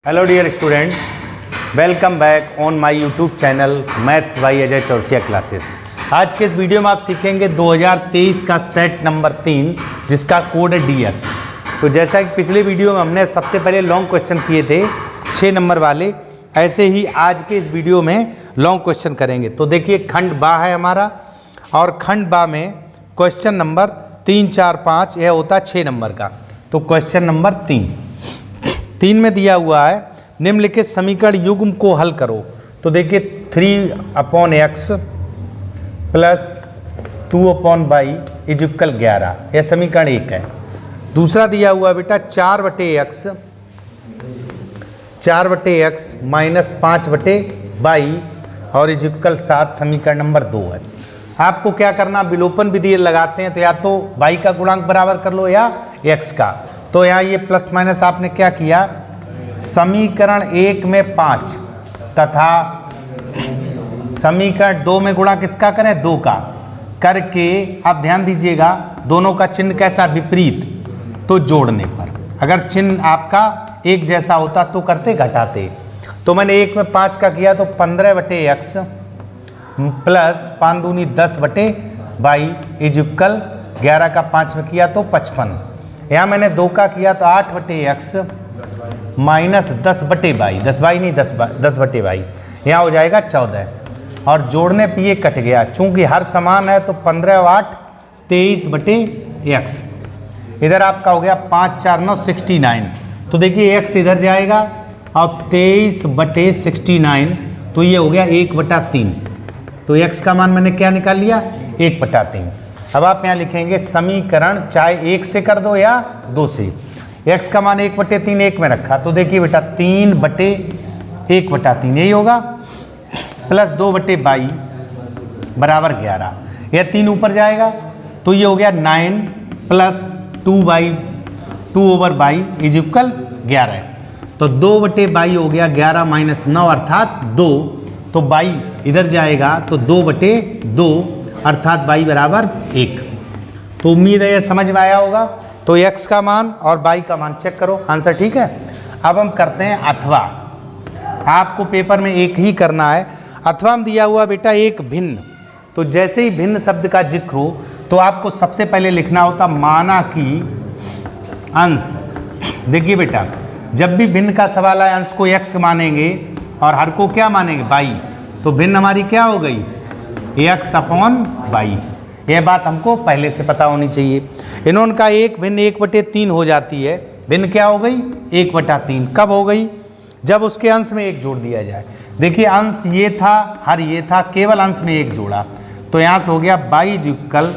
Hello dear students, welcome back on my YouTube channel maths by Ajay Chaurasia classes. आज के इस video में आप सीखेंगे 2023 का सेट नंबर 3 जिसका कोड है DX। तो जैसा कि पिछले वीडियो में हमने सबसे पहले लॉन्ग क्वेश्चन किए थे 6 नंबर वाले, ऐसे ही आज के इस वीडियो में लॉन्ग क्वेश्चन करेंगे। तो देखिए खंड बा है हमारा, और खंड बा में क्वेश्चन नंबर 3, 4, 5 यह होता है 6 नंबर का। तो क्वेश्चन नंबर 3 में दिया हुआ है निम्नलिखित समीकरण युग्म को हल करो। तो देखिए 3/x plus 2/y is equal 11, यह समीकरण 1 है। दूसरा दिया हुआ बेटा 4/x माइनस 5/y और इज इक्वल 7, समीकरण नंबर 2 है। आपको क्या करना, विलोपन विधि लगाते हैं तो या तो y का गुणांक बराबर कर लो या x का। तो यहाँ ये प्लस माइनस आपने क्या किया, समीकरण 1 में 5 तथा समीकरण 2 में गुणा किसका करें, 2 का करके। आप ध्यान दीजिएगा दोनों का चिन्ह कैसा, विपरीत, तो जोड़ने पर अगर चिन्ह आपका एक जैसा होता तो करते घटाते। तो मैंने 1 में 5 का किया तो 15/x प्लस 5 दूनी 10/y इज इक्वल 11 का 5 में किया तो 55। यहाँ मैंने 2 का किया तो 8/x माइनस 10/y, 10y नहीं 10/y, यहाँ हो जाएगा 14। और जोड़ने पे ये कट गया, चूंकि हर समान है तो 15 और 8 23/x। इधर आपका हो गया 5 4 9 69। तो देखिए x इधर जाएगा और 23/69, तो ये हो गया 1/3। तो x का मान मैंने क्या निकाल लिया, 1/3। अब आप यहाँ लिखेंगे समीकरण चाहे 1 से कर दो या 2 से। x का मान 1/3 1 में रखा, तो देखिए बेटा 3/1/3 यही होगा, प्लस 2/y बराबर 11। यह 3 ऊपर जाएगा तो ये हो गया 9 प्लस 2/y इज इक्वल 11। तो 2/y हो गया 11 माइनस 9 अर्थात 2। तो y इधर जाएगा तो 2/2 अर्थात y बराबर 1। तो उम्मीद है ये समझ में आया होगा। तो x का मान और y का मान चेक करो, आंसर ठीक है। अब हम करते हैं अथवा। आपको पेपर में एक ही करना है। अथवा में दिया हुआ बेटा एक भिन्न, तो जैसे ही भिन्न शब्द का जिक्र हो तो आपको सबसे पहले लिखना होता माना कि अंश। देखिए बेटा जब भी भिन्न का सवाल आए अंश को x मानेंगे और हर को क्या मानेंगे, y। तो भिन्न हमारी क्या हो गई, x/y। यह बात हमको पहले से पता होनी चाहिए। इन्होंने का एक भिन्न 1/3 हो जाती है, भिन्न क्या हो गई 1/3। कब हो गई, जब उसके अंश में 1 जोड़ दिया जाए। देखिए अंश ये था, हर ये था, केवल अंश में 1 जोड़ा, तो यहाँ से हो गया y is equal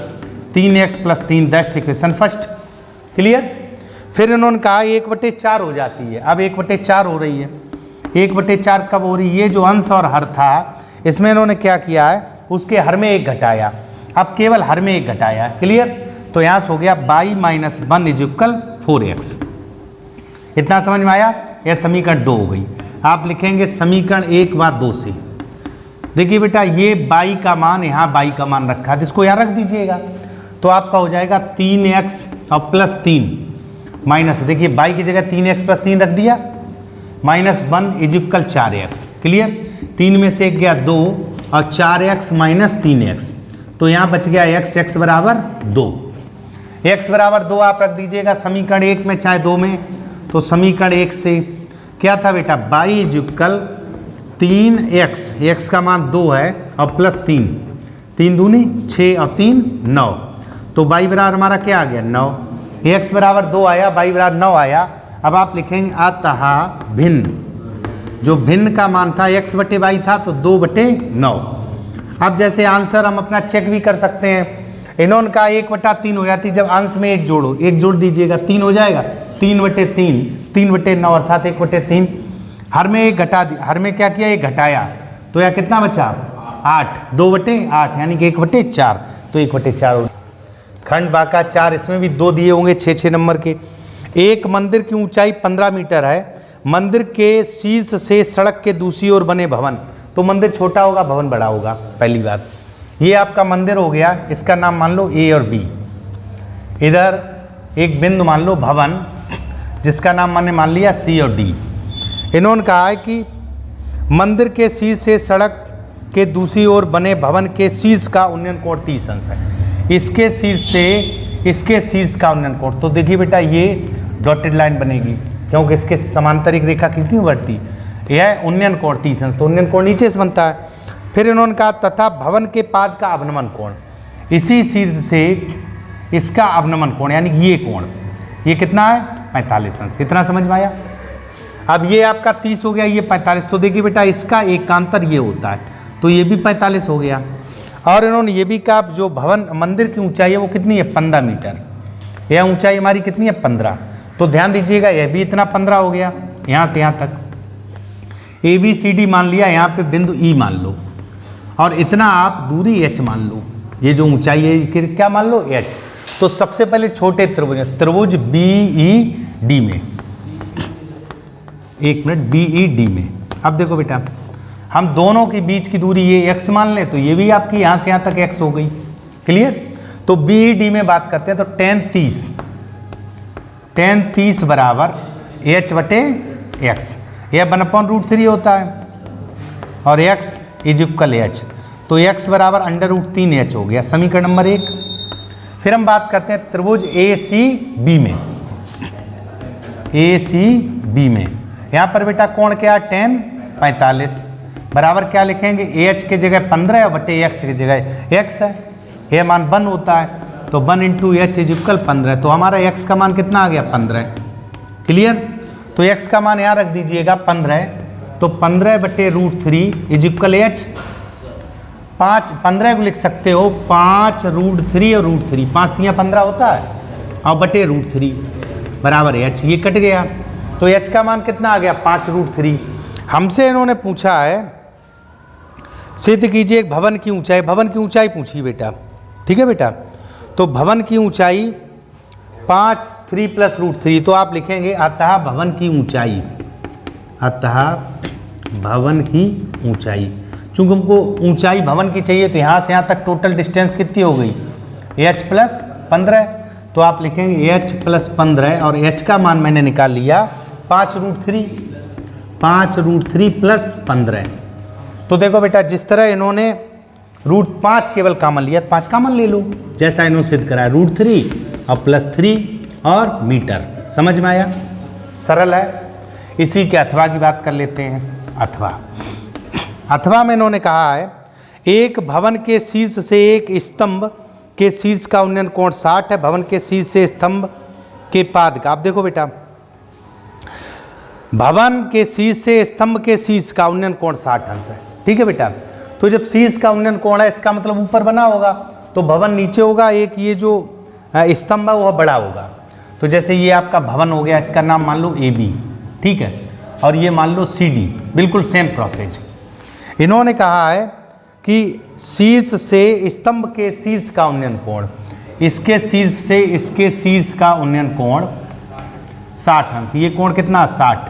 3x + 3, that's equation first. Clear. फिर इन्होंने कहा 1/4 हो जाती है। अब 1/4 हो रही है। 1/4 कब हो रही है, ये जो अंश और हर था इसमें इन्होंने क्या किया है, उसके हर में 1 घटाया। अब केवल हर में 1 घटाया। क्लियर। तो यहाँ से हो गया y - 1 इज इक्वल 4x। इतना समझ में आया। यह समीकरण 2 हो गई। आप लिखेंगे समीकरण 1 व 2 से। देखिए बेटा ये y का मान, यहाँ y का मान रखा है, जिसको यहाँ रख दीजिएगा। तो आपका हो जाएगा 3x और प्लस 3 माइनस, देखिए y की जगह 3x + 3 रख दिया, -1 इज इक्वल 4x। क्लियर। 3 में से 1 गया 2 और 4x माइनस 3x, तो यहाँ बच गया x बराबर 2। x बराबर 2 आप रख दीजिएगा समीकरण 1 में चाहे 2 में। तो समीकरण 1 से क्या था बेटा, y इज इक्वल 3x का मान 2 है और प्लस 3 दूनी 6 और 3 9। तो y बराबर हमारा क्या आ गया 9। x बराबर 2 आया, y बराबर 9 आया। अब आप लिखेंगे अतः भिन्न, जो भिन्न का मान था x/y था तो 2/9। अब जैसे आंसर हम अपना चेक भी कर सकते हैं। इन्होंने कहा 1/3 हो जाती, जब अंश में 1 जोड़ो, 1 जोड़ दीजिएगा 3 हो जाएगा, 3/3 3/9 अर्थात 1/3। हर में 1 घटा दी, हर में क्या किया 1 घटाया, तो यह कितना बचा 8, 2/8 यानी कि 1/4। तो 1/4 खंड बाका 4, इसमें भी 2 दिए होंगे 6 नंबर के। एक मंदिर की ऊंचाई 15 मीटर है। मंदिर के शीर्ष से सड़क के दूसरी ओर बने भवन। तो मंदिर छोटा होगा, भवन बड़ा होगा, पहली बात। ये आपका मंदिर हो गया, इसका नाम मान लो A और B। इधर एक बिंदु मान लो भवन, जिसका नाम मैंने मान लिया C और D। इन्होंने कहा है कि मंदिर के शीर्ष से सड़क के दूसरी ओर बने भवन के शीर्ष का उन्नयन कोण 30 अंश है। इसके शीर्ष से इसके शीर्ष का उन्नयन कोण, तो देखिए बेटा ये डॉटेड लाइन बनेगी क्योंकि इसके समांतर एक रेखा खींचनी पड़ती, यह उन्नयन कोण 30 अंश, तो उन्नयन कोण नीचे से बनता है। फिर इन्होंने कहा तथा भवन के पाद का अवनमन कोण, इसी शीर्ष से इसका अवनमन कोण यानी ये कोण, ये कितना है 45 अंश। इतना समझ में आया। अब ये आपका 30 हो गया, ये 45, तो देखिए बेटा इसका एकांतर ये होता है, तो ये भी 45 हो गया। और इन्होंने ये भी कहा जो भवन मंदिर की ऊंचाई है वो कितनी है 15 मीटर, यह ऊंचाई हमारी कितनी है 15, तो ध्यान दीजिएगा यह भी इतना 15 हो गया यहाँ से यहाँ तक। ABCD मान लिया, यहाँ पे बिंदु E मान लो, और इतना आप दूरी H मान लो, ये जो ऊंचाई है क्या मान लो H। तो सबसे पहले छोटे त्रिभुज BED में, एक मिनट, BED में। अब देखो बेटा हम दोनों के बीच की दूरी ये x मान लें, तो ये भी आपकी यहाँ से यहाँ तक x हो गई। क्लियर। तो BED में बात करते हैं, तो tan 30 बराबर h बटे x, यह 1/√3 होता है, और x इज इक्वल h, तो x बराबर √3h हो गया, समीकरण नंबर 1। फिर हम बात करते हैं त्रिभुज ACB में, ACB में यहाँ पर बेटा कोण क्या है tan 45 बराबर क्या लिखेंगे, AH की जगह 15 बटे x की जगह x है, यह मान 1 होता है, तो 1 × h इज इक्वल 15, तो हमारा x का मान कितना आ गया 15। क्लियर। तो x का मान यहाँ रख दीजिएगा 15, तो 15 बटे √3 इज इक्वल h, 15 को लिख सकते हो 5 √3 और √3, 5 × 15 होता है, और बटे √3 बराबर h, ये कट गया, तो h का मान कितना आ गया 5 √3। हमसे इन्होंने पूछा है सिद्ध कीजिए एक भवन की ऊंचाई, भवन की ऊंचाई पूछी बेटा, ठीक है बेटा। तो भवन की ऊंचाई 3 + √3, तो आप लिखेंगे अतः भवन की ऊंचाई, अतः भवन की ऊंचाई, चूंकि हमको ऊंचाई भवन की चाहिए, तो यहाँ से यहाँ तक टोटल डिस्टेंस कितनी हो गई h + 15, तो आप लिखेंगे h + 15, और h का मान मैंने निकाल लिया 5 √3 + 15। तो देखो बेटा जिस तरह इन्होंने √5 केवल कॉमन लिया, 5 कॉमन ले लो, जैसा इन्होंने सिद्ध करा है, √3 और +3 और मीटर। समझ में आया, सरल है। इसी के अथवा की बात कर लेते हैं। अथवा में इन्होंने कहा है एक भवन के शीर्ष से एक स्तंभ के शीर्ष का उन्नयन कोण 60 है, भवन के शीर्ष से स्तंभ के पाद का। आप देखो बेटा भवन के शीर्ष से स्तंभ के शीर्ष का उन्नयन कोण 60 अंश है, ठीक है बेटा। तो जब शीर्ष का उन्नयन कोण है, इसका मतलब ऊपर बना होगा, तो भवन नीचे होगा, एक ये जो स्तंभ है वह बड़ा होगा। तो जैसे ये आपका भवन हो गया, इसका नाम मान लो AB, ठीक है, और ये मान लो CD, बिल्कुल सेम प्रोसेस। इन्होंने कहा है कि शीर्ष से स्तंभ के शीर्ष का उन्नयन कोण, इसके शीर्ष से इसके शीर्ष का उन्नयन कोण 60 अंश, ये कोण कितना 60,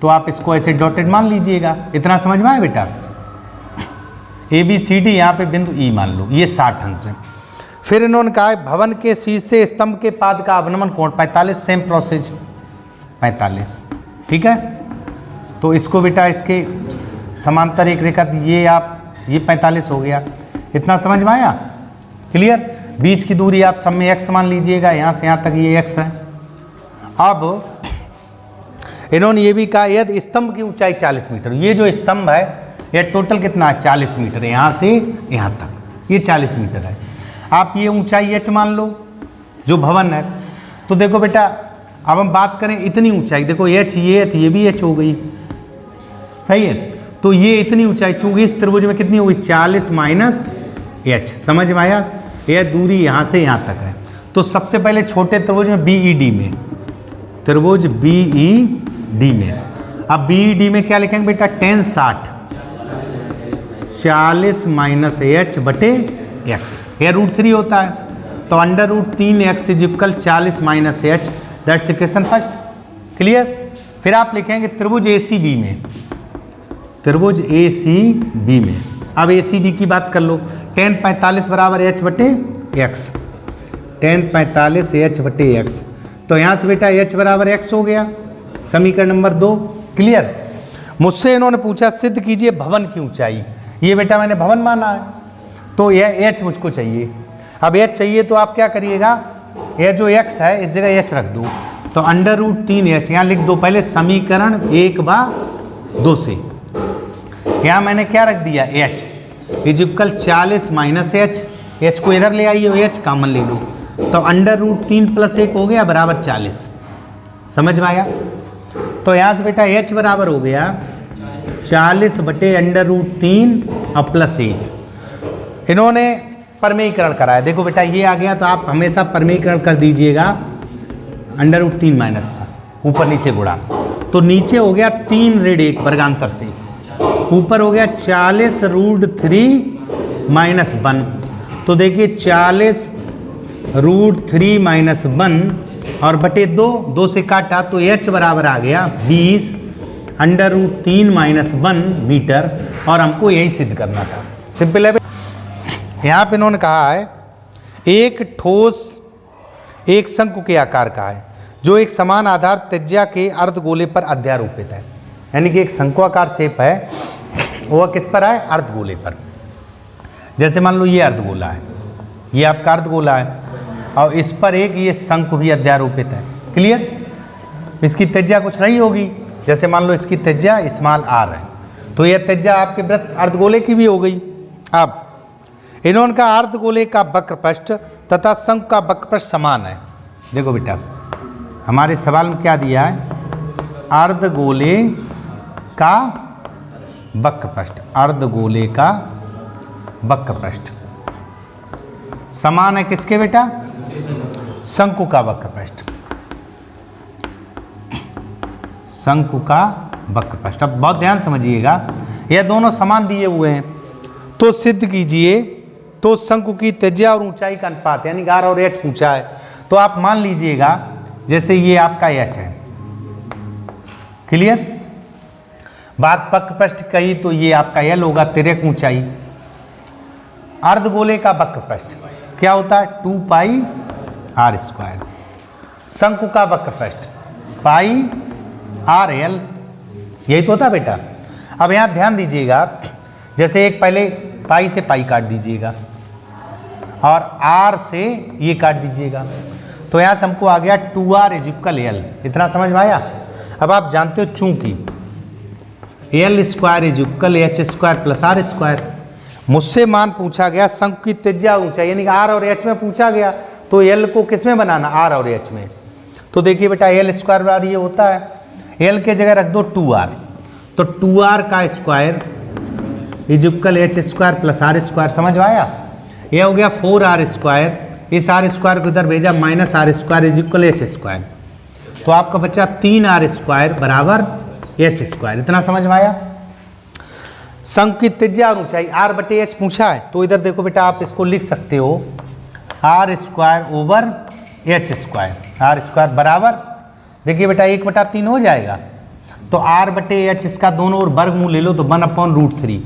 तो आप इसको ऐसे डॉटेड मान लीजिएगा। इतना समझ में आया बेटा। ABCD यहाँ पे बिंदु E मान लो, ये 60 अंश है। फिर इन्होंने कहा है भवन के शीर्ष से स्तंभ के पाद का अवनमन कोण 45, सेम प्रोसेस 45, ठीक है। तो इसको बेटा इसके समांतर एक रेखा, ये आप ये 45 हो गया। इतना समझ में आया, क्लियर। बीच की दूरी आप सब में x मान लीजिएगा, यहाँ से यहाँ तक ये x है। अब इन्होंने ये भी कहा यदि स्तंभ की ऊंचाई 40 मीटर, ये जो स्तंभ है यह टोटल कितना है 40 मीटर है, यहाँ से यहाँ तक ये 40 मीटर है। आप ये ऊंचाई h मान लो जो भवन है। तो देखो बेटा अब हम बात करें इतनी ऊंचाई, देखो h ये है तो ये भी h हो गई, सही है। तो ये इतनी ऊंचाई चूंकि इस त्रिभुज में कितनी होगी 40 - h, समझ में आया। यह दूरी यहाँ से यहाँ तक है। तो सबसे पहले छोटे त्रिभुज में BED में, त्रिभुज BED में, अब BED में क्या लिखेंगे बेटा tan 60 40 - h बटे x, यह √3 होता है, तो √3x is equal 40 - h, that's equation first. Clear. फिर आप लिखेंगे त्रिभुज ACB में, त्रिभुज ACB में, अब ACB की बात कर लो, tan 45 बराबर h बटे x, tan 45 h बटे x, तो यहाँ से बेटा h बराबर x हो गया, समीकरण नंबर 2। क्लियर। मुझसे इन्होंने पूछा सिद्ध कीजिए भवन की ऊंचाई। ये बेटा मैंने भवन माना है, तो यह h मुझको चाहिए। अब h चाहिए तो आप क्या करिएगा, यह जो x है इस जगह h रख दो, तो √3h यहाँ लिख दो पहले समीकरण 1/2 से। यहाँ मैंने क्या रख दिया h इजिकल 40 माइनस h को इधर ले आइए, h कॉमन ले लो, तो √3 + 1 हो गया बराबर 40। समझ में आया। तो यहाँ से बेटा h बराबर हो गया 40 बटे √3 और प्लस 1। इन्होंने परमेयीकरण कराया, देखो बेटा ये आ गया, तो आप हमेशा परमेयीकरण कर दीजिएगा √3 माइनस ऊपर नीचे गुणा, तो नीचे हो गया 3 ऋण 1 वर्गांतर से, ऊपर हो गया 40 √3 माइनस 1। तो देखिए 40 √3 माइनस 1 और बटे 2 से काटा तो h बराबर आ गया 20 √3 माइनस 1 मीटर, और हमको यही सिद्ध करना था। सिंपल है। यहाँ पे इन्होंने कहा है एक ठोस एक शंकु के आकार का है जो एक समान आधार त्रिज्या के अर्धगोले पर अध्यारोपित है। यानी कि एक शंकुआकार शेप है, वह किस पर है, अर्धगोले पर। जैसे मान लो ये अर्धगोला है, ये आपका अर्धगोला है, और इस पर एक ये शंकु भी अध्यारोपित है। क्लियर। इसकी त्रिज्या कुछ नहीं होगी, जैसे मान लो इसकी त्रिज्या स्मॉल r है, तो यह त्रिज्या आपके वृत्त अर्धगोले की भी हो गई। अब इन्होंने का अर्धगोले का वक्रपृष्ठ तथा शंकु का वक्रपृष्ठ समान है। देखो बेटा हमारे सवाल में क्या दिया है, अर्धगोले का वक्रपृष्ठ, अर्धगोले का वक्रपृष्ठ समान है किसके बेटा, शंकु का वक्रपृष्ठ, शंकु का वक्रपृष्ठ। अब बहुत ध्यान समझिएगा, यह दोनों समान दिए हुए हैं, तो सिद्ध कीजिए। तो शंकु की त्रिज्या और ऊंचाई का अनुपात, यानी r और h पूछा है, तो आप मान लीजिएगा जैसे ये आपका h है। क्लियर। बात वक्रपृष्ठ कही तो ये आपका l होगा, तिर्यक ऊंचाई। अर्धगोले का वक्रपृष्ठ क्या होता है, 2πr²। शंकु का वक्रपृष्ठ πrl, यही तो होता बेटा। अब यहाँ ध्यान दीजिएगा, जैसे एक पहले पाई से पाई काट दीजिएगा और r से ये काट दीजिएगा, तो यहाँ से हमको आ गया 2r = l। इतना समझ में आया। अब आप जानते हो चूंकि l² = h² + r², मुझसे मान पूछा गया शंकु की त्रिज्या ऊंचाई, यानी कि r और h में पूछा गया, तो l को किस में बनाना, r और h में। तो देखिए बेटा l² बराबर ये होता है, l के जगह रख दो 2r, तो 2r का स्क्वायर = h² + r²। समझ में आया। यह हो गया 4r², इस r² को इधर भेजा -r² = h², तो आपका बचा 3r² बराबर h²। इतना समझ में आया। शंकु की त्रिज्या और ऊंचाई r बटे h पूछा है, तो इधर देखो बेटा आप इसको लिख सकते हो r² / h² बराबर, देखिए बेटा 1/3 हो जाएगा, तो r बटे h इसका दोनों ओर वर्गमूल ले लो तो 1/√3,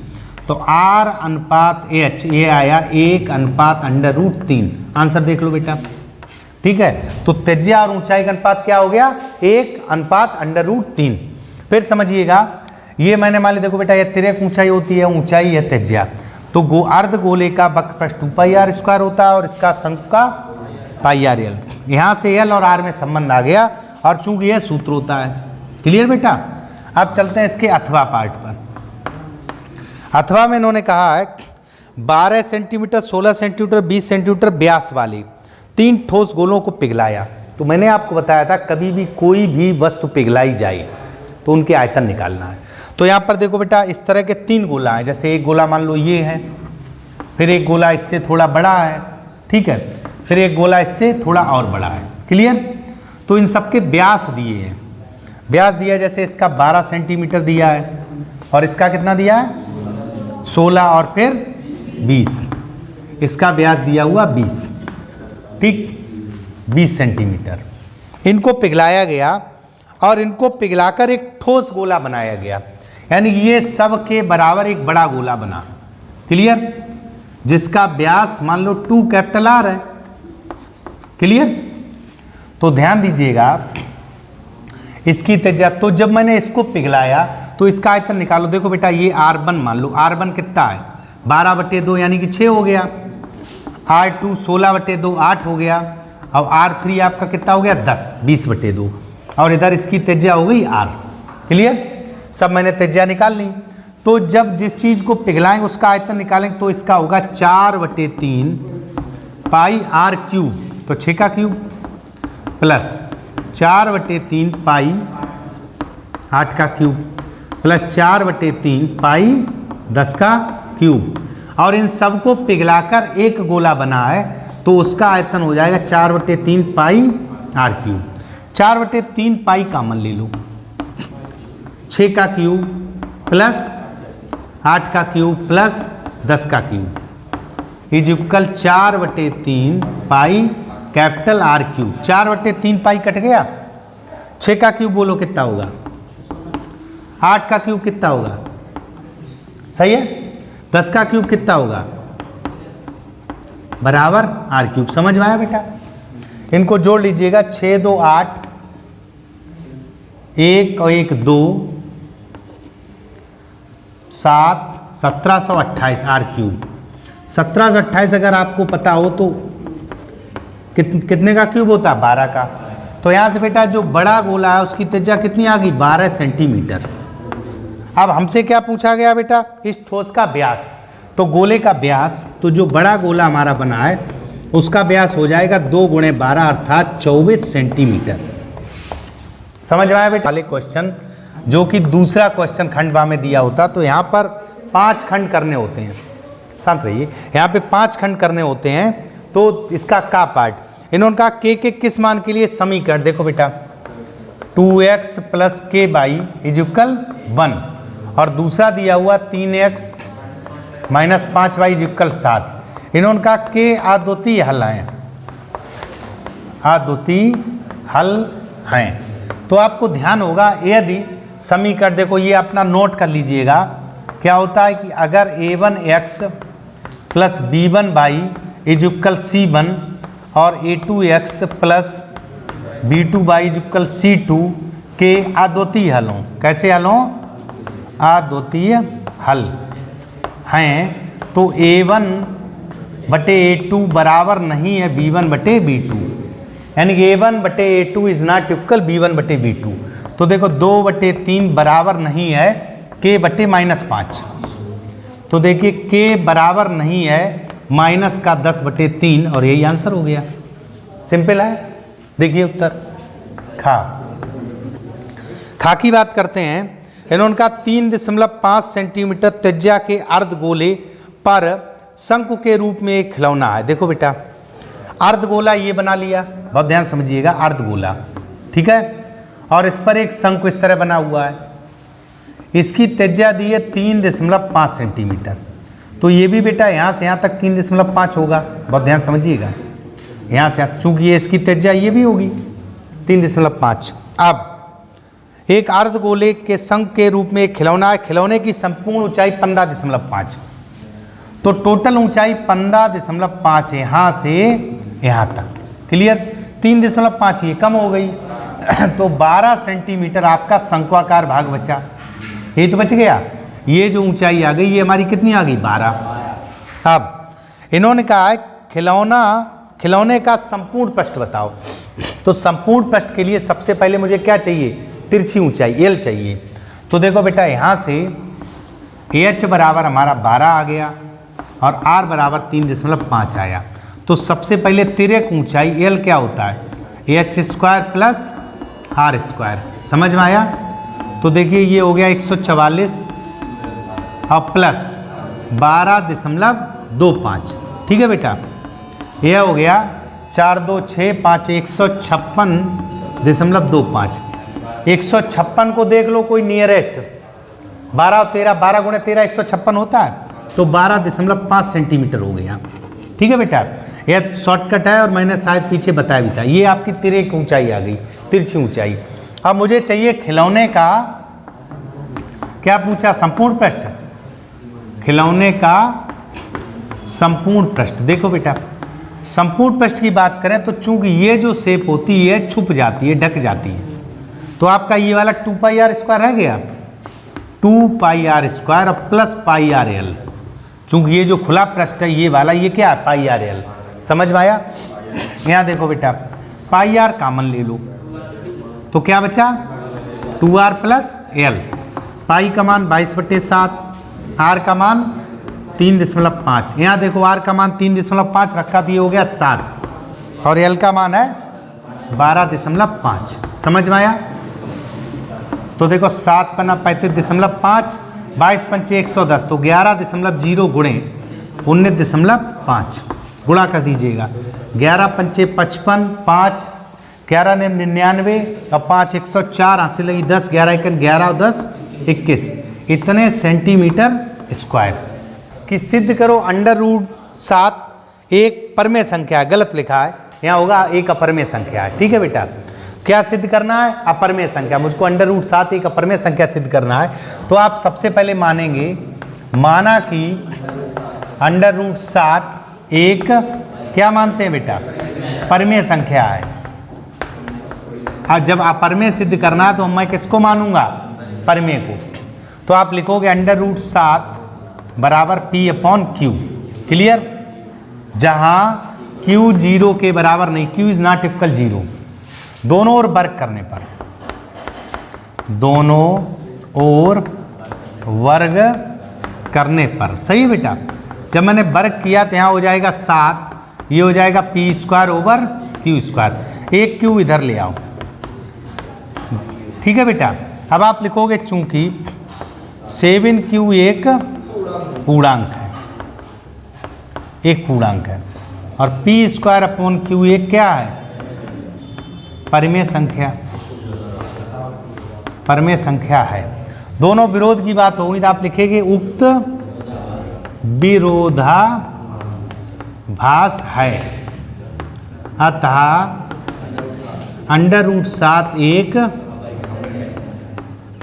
तो r अनुपात h ये आया 1/√3। आंसर देख लो बेटा। ठीक है, तो त्रिज्या और ऊंचाई का अनुपात क्या हो गया, 1/√3। फिर समझिएगा, ये मैंने मान लिया, देखो बेटा ये तिर्यक ऊंचाई होती है, ऊंचाई है त्रिज्या, तो अर्धगोले का वक्रपृष्ठ 2πr² होता है और इसका शंकु का πrl। यहाँ से l और r में संबंध आ गया, और चूंकि यह सूत्र होता है। क्लियर बेटा। अब चलते हैं इसके अथवा पार्ट पर। अथवा में इन्होंने कहा है 12 सेंटीमीटर, 16 सेंटीमीटर, 20 सेंटीमीटर व्यास वाले 3 ठोस गोलों को पिघलाया। तो मैंने आपको बताया था कभी भी कोई भी वस्तु पिघलाई जाए तो उनके आयतन निकालना है। तो यहाँ पर देखो बेटा इस तरह के 3 गोला हैं, जैसे एक गोला मान लो ये है, फिर एक गोला इससे थोड़ा बड़ा है, ठीक है, फिर एक गोला इससे थोड़ा और बड़ा है। क्लियर। तो इन सबके व्यास दिए हैं, व्यास दिया, जैसे इसका 12 सेंटीमीटर दिया है और इसका कितना दिया है 16 और फिर 20, इसका व्यास दिया हुआ 20, ठीक 20 सेंटीमीटर। इनको पिघलाया गया और इनको पिघलाकर एक ठोस गोला बनाया गया, यानी ये सब के बराबर एक बड़ा गोला बना। क्लियर। जिसका व्यास मान लो 2R है। क्लियर। तो ध्यान दीजिएगा, इसकी त्रिज्या, तो जब मैंने इसको पिघलाया तो इसका आयतन निकालो। देखो बेटा ये R1 मान लो, R1 कितना है 12/2 यानी कि 6 हो गया, R2 16/2 8 हो गया, और R3 आपका कितना हो गया 10 20/2, और इधर इसकी त्रिज्या हो गई R। क्लियर, सब मैंने त्रिज्या निकाल ली। तो जब जिस चीज़ को पिघलाएंगे उसका आयतन निकालेंगे तो इसका होगा 4/3 पाई R3, तो 6 का क्यूब प्लस 4/3 पाई 8 का क्यूब प्लस 4/3 पाई 10 का क्यूब, और इन सबको पिघलाकर एक गोला बना है तो उसका आयतन हो जाएगा 4/3 पाई R3। 4/3 पाई कॉमन ले लो, 6 का क्यूब प्लस 8 का क्यूब प्लस 10 का cube is equal 4/3 pi capital R3। 4/3 pi cut गया, 6 का क्यूब बोलो कितना होगा, 8 का क्यूब कितना होगा, सही है, 10 का क्यूब कितना होगा बराबर R3। समझ में आया बेटा, इनको जोड़ लीजिएगा, 6 2 8, 1 और 1 2 7 1728 R3। 1728 अगर आपको पता हो तो कितने का क्यूब होता है 12 का। तो यहाँ से बेटा जो बड़ा गोला है उसकी त्रिज्या कितनी आ गई 12 सेंटीमीटर। अब हमसे क्या पूछा गया बेटा, इस ठोस का व्यास, तो गोले का व्यास, तो जो बड़ा गोला हमारा बना है उसका व्यास हो जाएगा 2 × 12 अर्थात 24 सेंटीमीटर। समझ में आया बेटा। वाले क्वेश्चन जो कि दूसरा क्वेश्चन खंडवा में दिया होता, तो यहाँ पर 5 खंड करने होते हैं, शांत रहिए, यहाँ पे 5 खंड करने होते हैं। तो इसका का पार्ट इन्होंने कहा के किस मान के लिए समीकरण, देखो बेटा 2x + k/y = 1, और दूसरा दिया हुआ 3x - 5y = 7। इन्होंने कहा के आद्वितीय हल हैं, आद्वितीय हल हैं। तो आपको ध्यान होगा यदि समीकरण, देखो ये अपना नोट कर लीजिएगा, क्या होता है कि अगर a1x + b1y = c1 और a2x + b2y = c2 के आद्वितीय हल हों, कैसे हल हों, आद्वितीय हल हैं, तो a1/a2 बराबर नहीं है b1/b2, यानी कि a1/a2 is not equal b1/b2। तो देखो 2/3 बराबर नहीं है k/-5, तो देखिए k बराबर नहीं है माइनस का 10/3, और यही आंसर हो गया। सिंपल है, देखिए उत्तर खा की बात करते हैं। इन्होंने कहा 3.5 सेंटीमीटर त्रिज्या के अर्धगोले पर शंकु के रूप में एक खिलौना है। देखो बेटा अर्धगोला ये बना लिया, बहुत ध्यान समझिएगा, अर्धगोला ठीक है, और इस पर एक शंकु इस तरह बना हुआ है, इसकी त्रिज्या दी है 3.5 सेंटीमीटर। तो ये भी बेटा यहाँ से यहाँ तक 3.5 होगा, बहुत ध्यान समझिएगा, यहाँ से चूंकि ये इसकी त्रिज्या ये भी होगी 3.5। अब एक अर्धगोले के शंकु के रूप में एक खिलौना है, खिलौने की संपूर्ण ऊंचाई 15.5, तो टोटल ऊंचाई 15.5 है यहाँ से यहाँ तक। क्लियर, 3.5 ये कम हो गई तो 12 सेंटीमीटर आपका शंक्वाकार भाग बचा, ये तो बच गया। ये जो ऊंचाई आ गई ये हमारी कितनी आ गई 12। अब इन्होंने कहा है खिलौने का संपूर्ण पृष्ठ बताओ। तो संपूर्ण पृष्ठ के लिए सबसे पहले मुझे क्या चाहिए, तिरछी ऊंचाई L चाहिए। तो देखो बेटा यहाँ से h बराबर हमारा 12 आ गया और r बराबर 3.5 आया। तो सबसे पहले तिर्यक ऊंचाई L क्या होता है, h² + r²। समझ में आया। तो देखिए ये हो गया 144 और प्लस 12.25, ठीक है बेटा। यह हो गया 4 2 6 5 156.25। 156 को देख लो कोई नियरेस्ट, 12 और 13, 12 × 13 156 होता है, तो 12.5 सेंटीमीटर हो गया। ठीक है बेटा, यह शॉर्टकट है और मैंने शायद पीछे बताया भी था। ये आपकी तिर्यक ऊंचाई आ गई, तिरछी ऊंचाई। अब मुझे चाहिए खिलौने का, क्या पूछा, संपूर्ण पृष्ठ, खिलौने का संपूर्ण पृष्ठ। देखो बेटा संपूर्ण पृष्ठ की बात करें तो चूंकि ये जो शेप होती है छुप जाती है, ढक जाती है, तो आपका ये वाला 2 पाई आर स्क्वायर रह गया, 2 पाई आर स्क्वायर और प्लस पाई आर एल। चूंकि ये जो खुला पृष्ठ है ये वाला, ये क्या है, पाई आर एल। समझ में आया? यहाँ देखो बेटा, पाई आर कॉमन ले लो तो क्या बचा, 2r प्लस एल। पाई का मान 22/7, आर का मान 3.5। यहाँ देखो आर का मान 3.5 रखा तो ये हो गया 7 और एल का मान है 12.5। समझ में आया? तो देखो 7 पन्ना 35.5, 22 पंचे 110 तो 11.0 गुणे 19.5 गुणा कर दीजिएगा। 11 पंचे 55, 5 11 ने 99 और 5 104 हासिल लगी 10, 11 एकन 11 और 10 21 इतने सेंटीमीटर स्क्वायर की सिद्ध करो। √7 एक परमेय संख्या है, गलत लिखा है, यहाँ होगा एक अपरमेय संख्या है। ठीक है बेटा, क्या सिद्ध करना है, अपरमेय संख्या। मुझको √7 एक अपरमेय संख्या सिद्ध करना है। तो आप सबसे पहले मानेंगे, माना कि √7 एक क्या मानते हैं बेटा, परमेय संख्या है। अब जब अपरमेय सिद्ध करना है तो मैं किसको मानूंगा, परमेय को। तो आप लिखोगे √7 बराबर P/Q। क्लियर? जहां Q 0 के बराबर नहीं, Q इज नॉट इक्वल 0। दोनों ओर वर्ग करने पर, दोनों ओर वर्ग करने पर, सही है बेटा। जब मैंने वर्ग किया तो यहाँ हो जाएगा 7, ये हो जाएगा P²/Q²। एक Q इधर ले आओ। ठीक है बेटा, अब आप लिखोगे चूंकि 7Q एक पूर्णांक है, एक पूर्णांक है और P²/Q एक क्या है, परमेय संख्या, परमेय संख्या है। दोनोदोनों विरोध की बात होगी तो आप लिखेंगे उक्त विरोधाभास है, अतः √7 एक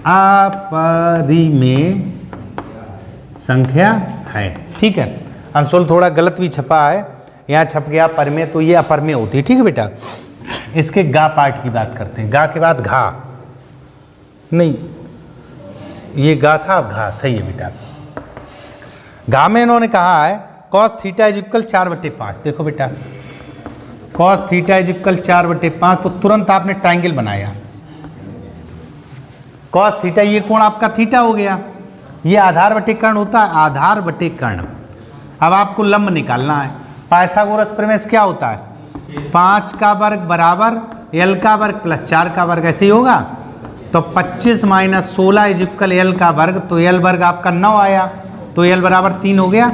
अपरिमेय संख्या है। ठीक है, आंसर थोड़ा गलत भी छपा है, यहाँ छप गया परमेय तो ये अपरमेय होती है। ठीक है बेटा, इसके गा पार्ट की बात करते हैं। गा के बाद घा नहीं, ये गा था, अब घा सही है बेटा। घा में इन्होंने कहा है cos θ = 4/5। देखो बेटा, cos θ = 4/5 तो तुरंत आपने ट्राइंगल बनाया। cos θ ये कोण आपका थीटा हो गया, ये आधार बटे कर्ण होता है, आधार बटे कर्ण। अब आपको लंब निकालना है। पाइथागोरस प्रमेय क्या होता है, 5 का वर्ग बराबर l का वर्ग प्लस 4 का वर्ग, ऐसे ही होगा। तो 25 - 16 = l का वर्ग, तो l वर्ग आपका 9 आया, तो l बराबर 3 हो गया।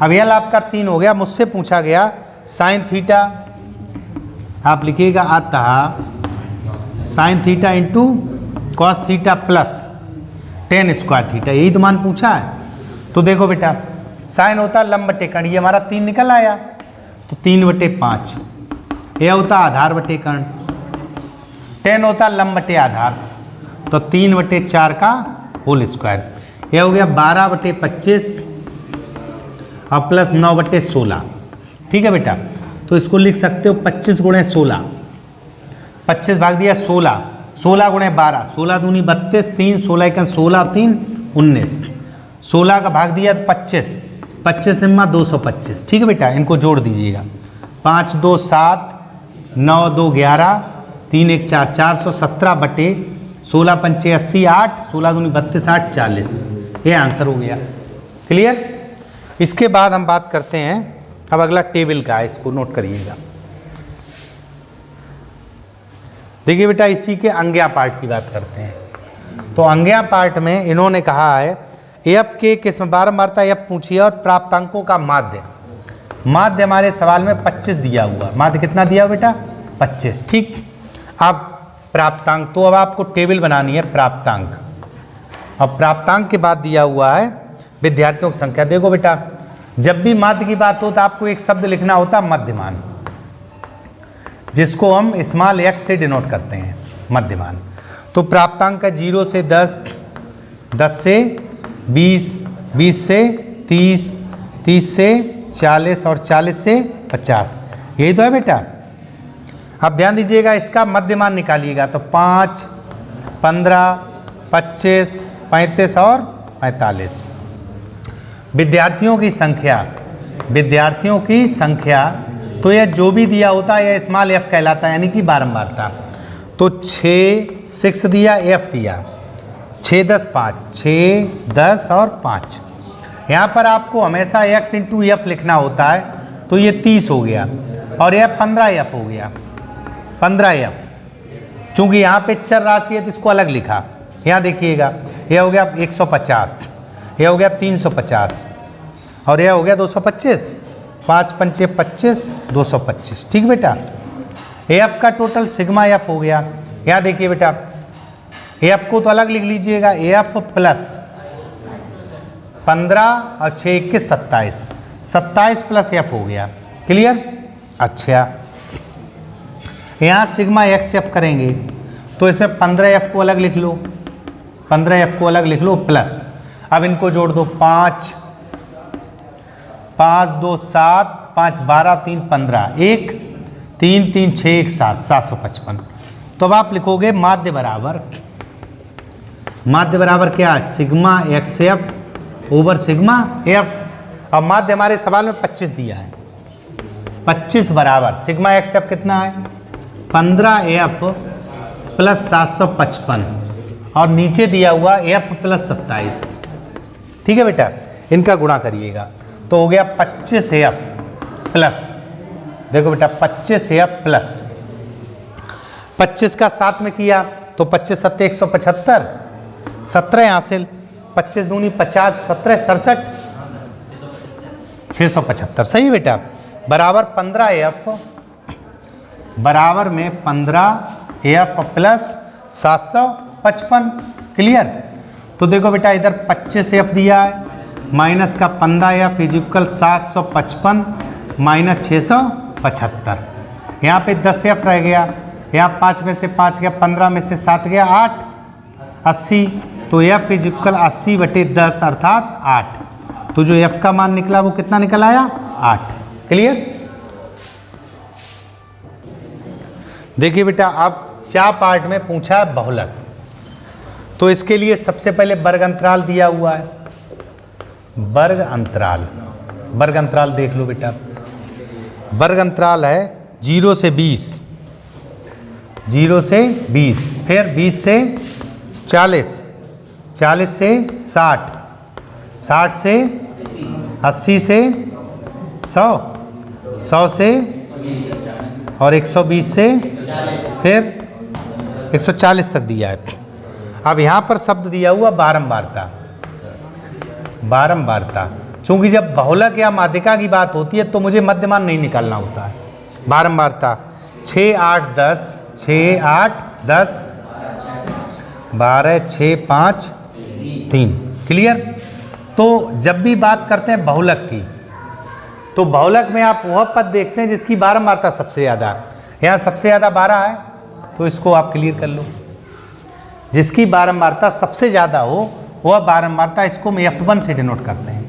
अब l आपका 3 हो गया। मुझसे पूछा गया sin थीटा, आप लिखिएगा अतः sin θ × cos θ प्लस tan² θ, यही तो मान पूछा है। तो देखो बेटा, साइन होता लंब बटे कर्ण, ये हमारा 3 निकल आया, तो 3/5। ये होता आधार बटे कर्ण, tan होता लंब बटे आधार, तो 3/4 का होल स्क्वायर। यह हो गया 12/25 और प्लस 9/16। ठीक है बेटा, तो इसको लिख सकते हो 25 × 16, 25 भाग दिया 16, 16 × 12, 16 दूनी 32, 3 16 × 16 3 19, 16 का भाग दिया 25, 25 निम्मा 225। ठीक है बेटा, इनको जोड़ दीजिएगा। 5 2 7, 9 2 11, 3 1 4, 417/16 पंचे 80 8, 16 दूनी 32 8 40। ये आंसर हो गया। क्लियर? इसके बाद हम बात करते हैं, अब अगला टेबल का है, इसको नोट करिएगा। देखिए बेटा, इसी के अंग्या पार्ट की बात करते हैं। तो अंग्या पार्ट में इन्होंने कहा है एफ के किस्म बारंबारता एफ पूछिए और प्राप्तांकों का माध्य। माध्य हमारे सवाल में 25 दिया हुआ, माध्य कितना दिया बेटा, 25। ठीक, अब प्राप्तांक, तो अब आपको टेबल बनानी है प्राप्तांक। अब प्राप्तांक के बाद दिया हुआ है विद्यार्थियों की संख्या। देखो बेटा, जब भी माध्य की बात हो तो आपको एक शब्द लिखना होता है मध्यमान, जिसको हम स्मॉल x से डिनोट करते हैं, मध्यमान। तो प्राप्तांक है 0 से 10, 10 से 20, 20 से 30, 30 से 40 और 40 से 50। यही तो है बेटा। अब ध्यान दीजिएगा, इसका मध्यमान निकालिएगा तो 5, 15, 25, 35 और 45। विद्यार्थियों की संख्या तो यह जो भी दिया होता है यह स्मॉल एफ कहलाता है, यानी कि बारंबारता। तो 6 दिया, एफ दिया 6, 10, 5, 6, 10 और 5। यहाँ पर आपको हमेशा x इंटू एफ लिखना होता है, तो ये 30 हो गया और यह 15f हो गया, 15f। चूँकि यहाँ पे चर राशि है तो इसको अलग लिखा। यहाँ देखिएगा, यह हो गया 150, यह हो गया 350 और यह हो गया 225, 5 पंचे 25, 225। ठीक बेटा, एफ का टोटल सिग्मा एफ हो गया। यहाँ देखिए बेटा, एफ को तो अलग लिख लीजिएगा, एफ प्लस 15 और 6 21 27, 27 प्लस एफ हो गया। क्लियर? अच्छा, यहाँ सिग्मा एक्स एफ करेंगे तो इसमें 15f को अलग लिख लो, 15f को अलग लिख लो प्लस, अब इनको जोड़ दो, 5, 5 2 7, 5 12, 3 15, 1 3 3 6 1 7, 755। तो अब आप लिखोगे माध्य बराबर क्या है? Sigma x F over sigma F. अब माध्य हमारे सवाल में 25 दिया है, 25 बराबर सिग्मा एक्स एफ कितना है? 15f प्लस 755 और नीचे दिया हुआ f प्लस 27। ठीक है बेटा, इनका गुणा करिएगा तो हो गया 25f प्लस, देखो बेटा 25f प्लस 25 का 7 में किया तो 25 7 175, 17 हासिल, 25 दूनी 50, 17 67, 675। सही बेटा, बराबर 15f बराबर में 15f प्लस 755। क्लियर? तो देखो बेटा, इधर 25f दिया है, माइनस का 15f इज इक्वल 755 माइनस 675। यहाँ पे 10f रह गया, यहाँ 5 में से 5 गया, 15 में से 7 गया, 8, 80। तो f इज इक्वल 80/10 अर्थात 8। तो जो f का मान निकला वो कितना निकल आया? 8। क्लियर? देखिए बेटा, अब 4 पार्ट में पूछा है बहुलक, तो इसके लिए सबसे पहले वर्ग अंतराल दिया हुआ है। वर्ग अंतराल देख लो बेटा, वर्ग अंतराल है 0 से 20, 0 से 20, फिर 20 से 40, 40 से 60, 60 से 80 से 100, 100 से और 120 से फिर 140 तक दिया है। अब यहाँ पर शब्द दिया हुआ बारंबारता। चूंकि जब बहुलक या माध्यिका की बात होती है तो मुझे मध्यमान नहीं निकालना होता है। बारंबारता 6 8 10, 6 8 10, 12 6 5 3। क्लियर? तो जब भी बात करते हैं बहुलक की, तो बहुलक में आप वह पद देखते हैं जिसकी बारंबारता सबसे ज़्यादा है। यहाँ सबसे ज़्यादा 12 है, तो इसको आप क्लियर कर लो। जिसकी बारंबारता सबसे ज़्यादा हो वह बारंबारता, इसको हम F1 से डिनोट करते हैं।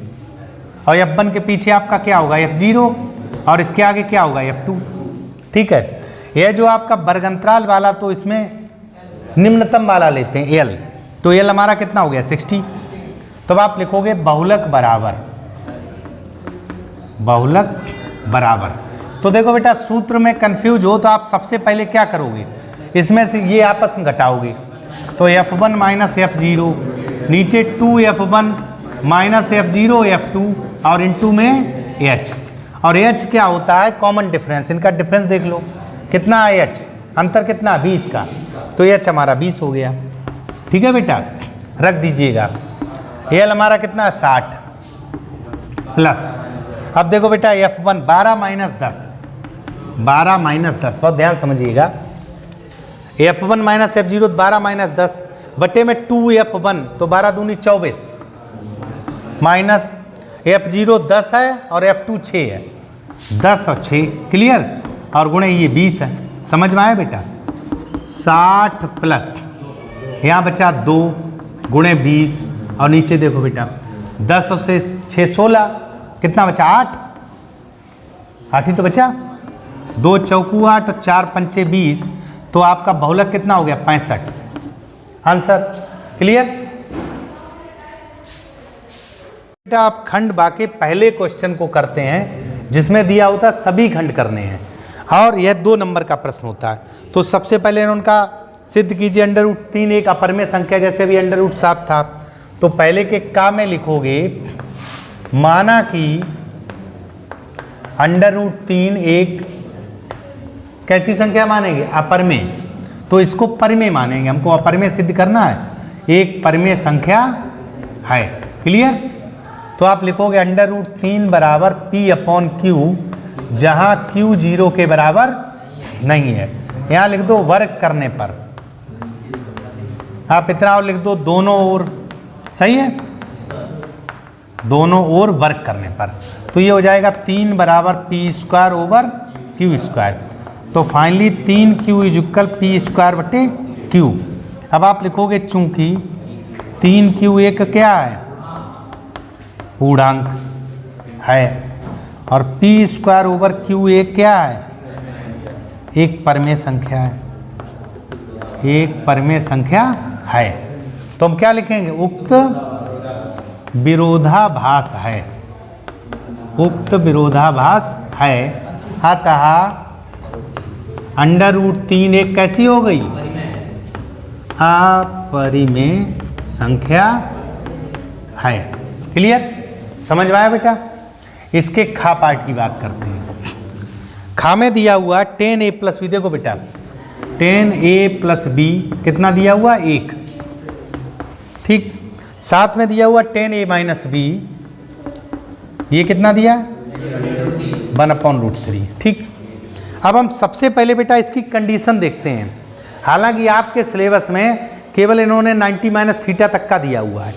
और F1 के पीछे आपका क्या होगा? F0, और इसके आगे क्या होगा? F2। ठीक है, यह जो आपका वर्ग अंतराल वाला, तो इसमें निम्नतम वाला लेते हैं L, तो L हमारा कितना हो गया? 60। तब आप लिखोगे बहुलक बराबर। तो देखो बेटा, सूत्र में कंफ्यूज हो तो आप सबसे पहले क्या करोगे? इसमें से ये आपस में घटाओगे, तो F1 माइनस F0, नीचे 2F1 माइनस F0 F2 और इनटू में H। और H क्या होता है? Common difference. इनका डिफरेंस देख लो कितना है H, अंतर कितना? 20 का, तो H हमारा 20 हो गया। ठीक है बेटा, रख दीजिएगा। L हमारा कितना है? 60 प्लस। अब देखो बेटा, F1 12 माइनस 10, 12 माइनस 10, बहुत ध्यान समझिएगा। F1 माइनस F0 12 माइनस 10 बटे में 2F1, तो 12 दूनी 24 माइनस F0 10 है और F2 6 है, 10 और 6। क्लियर? और गुणे ये 20 है। समझ में आया बेटा? 60 प्लस यहाँ बचा 2 गुणे 20, और नीचे देखो बेटा 10 और से 6 16, कितना बचा? 8 ही तो बचा। 2 चौकू 8 और 4 पंचे 20, तो आपका बहुलक कितना हो गया 65। Answer clear. बेटा आप खंड बा के पहले क्वेश्चन को करते हैं जिसमें दिया होता है सभी खंड करने हैं और यह 2 नंबर का प्रश्न होता है। तो सबसे पहले उनका सिद्ध कीजिए √3 एक अपरमेय संख्या, जैसे अभी √7 था। तो पहले के का में लिखोगे माना कि √3 एक कैसी संख्या मानेंगे अपरमेय, तो इसको परमेय मानेंगे, हमको अपरमेय सिद्ध करना है, एक परमेय संख्या है। क्लियर। तो आप लिखोगे √3 बराबर P/Q, जहां Q 0 के बराबर नहीं है। यहां लिख दो वर्ग करने पर, आप इतना और लिख दो दोनों ओर, सही है, दोनों ओर वर्ग करने पर। तो ये हो जाएगा 3 बराबर P²/Q²। तो फाइनली 3Q = P²/Q। अब आप लिखोगे चूंकि 3Q एक क्या है पूर्णांक है और P²/Q एक क्या है एक परमेय संख्या है, एक परमेय संख्या है। तो हम क्या लिखेंगे उक्त विरोधाभास है, उक्त विरोधाभास है। अतः √3 एक कैसी हो गई अपरिमेय संख्या है। क्लियर, समझ में आया बेटा। इसके खा पार्ट की बात करते हैं। खा में दिया हुआ 10a + b, देखो बेटा 10a + b कितना दिया हुआ 1, ठीक। साथ में दिया हुआ 10a - b, ये कितना दिया 1/√3, ठीक। अब हम सबसे पहले बेटा इसकी कंडीशन देखते हैं। हालांकि आपके सिलेबस में केवल इन्होंने 90 - थीटा तक का दिया हुआ है।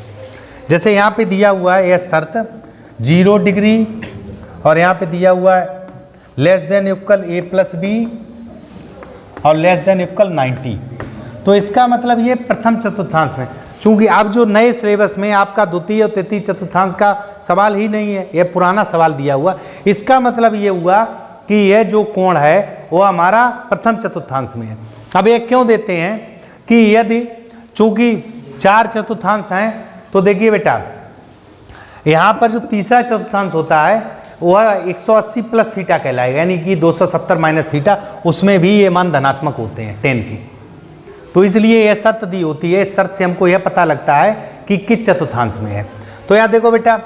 जैसे यहाँ पे दिया हुआ है यह शर्त 0 डिग्री और यहाँ पे दिया हुआ है < a + b और <= 90। तो इसका मतलब ये प्रथम चतुर्थांश में, चूंकि आप जो नए सिलेबस में आपका द्वितीय और तृतीय चतुर्थांश का सवाल ही नहीं है, यह पुराना सवाल दिया हुआ। इसका मतलब ये हुआ कि यह जो कोण है वो हमारा प्रथम चतुर्थांश में है। अब ये क्यों देते हैं कि यदि चूंकि 4 चतुर्थांश हैं, तो देखिए बेटा यहाँ पर जो तीसरा चतुर्थांश होता है वह 180 + थीटा कहलाएगा, यानी कि 270 - थीटा, उसमें भी ये मान धनात्मक होते हैं 10 के। तो इसलिए यह शर्त दी होती है, इस शर्त से हमको यह पता लगता है कि किस चतुर्थांश में है। तो यहाँ देखो बेटा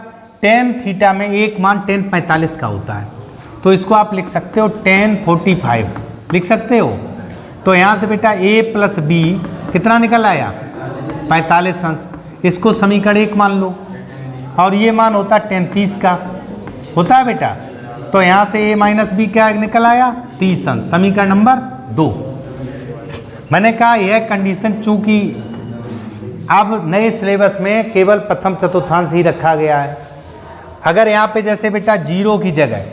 tan थीटा में एक मान tan 45 का होता है, तो इसको आप लिख सकते हो tan 45 लिख सकते हो। तो यहाँ से बेटा a + b कितना निकल आया 45 अंश, इसको समीकरण 1 मान लो, और ये मान होता है tan 30 का होता है बेटा। तो यहाँ से a - b क्या निकल आया 30 अंश, समीकरण नंबर 2। मैंने कहा यह कंडीशन चूंकि अब नए सिलेबस में केवल प्रथम चतुर्थांश ही रखा गया है। अगर यहाँ पे जैसे बेटा 0 की जगह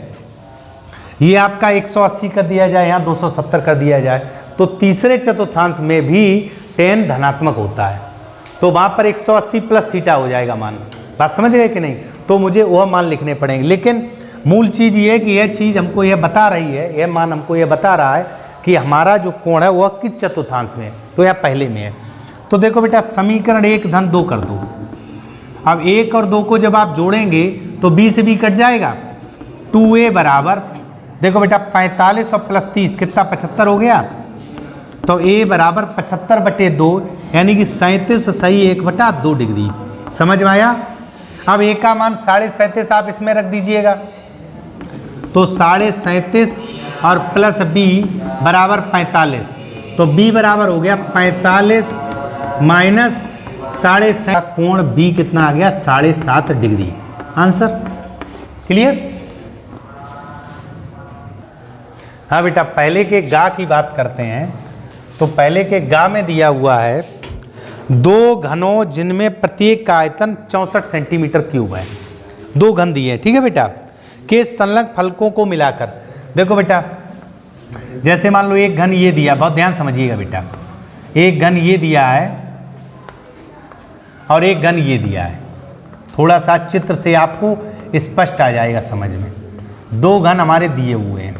ये आपका 180 कर दिया जाए, यहाँ 270 कर दिया जाए, तो तीसरे चतुर्थांश में भी tan धनात्मक होता है, तो वहाँ पर 180 + थीटा हो जाएगा मान। बात समझ गए कि नहीं। तो मुझे वह मान लिखने पड़ेंगे, लेकिन मूल चीज़ ये है कि यह चीज़ हमको यह बता रही है, यह मान हमको यह बता रहा है कि हमारा जो कोण है वह किस चतुर्थांश में है, तो यह पहले में है। तो देखो बेटा समीकरण 1 धन 2 कर दो। अब 1 और 2 को जब आप जोड़ेंगे तो b से b कट जाएगा। 2a बराबर देखो बेटा 45 और +30 कितना 75 हो गया। तो a बराबर 75/2 यानी कि 37 सही 1/2 डिग्री। समझ में आया। अब a का मान 37.5 आप इसमें रख दीजिएगा, तो 37.5 और प्लस b बराबर 45, तो b बराबर हो गया 45 माइनस 7.5, कोण b कितना आ गया 7.5 डिग्री। Answer clear. हाँ बेटा पहले के गा की बात करते हैं। तो पहले के गा में दिया हुआ है 2 घनों जिनमें प्रत्येक का आयतन 64 सेंटीमीटर क्यूब है। 2 घन दिए हैं, ठीक है बेटा, के संलग्न फलकों को मिलाकर। देखो बेटा जैसे मान लो एक घन ये दिया, बहुत ध्यान समझिएगा बेटा, एक घन ये दिया है और एक घन ये दिया है। थोड़ा सा चित्र से आपको स्पष्ट आ जाएगा समझ में। 2 घन हमारे दिए हुए हैं,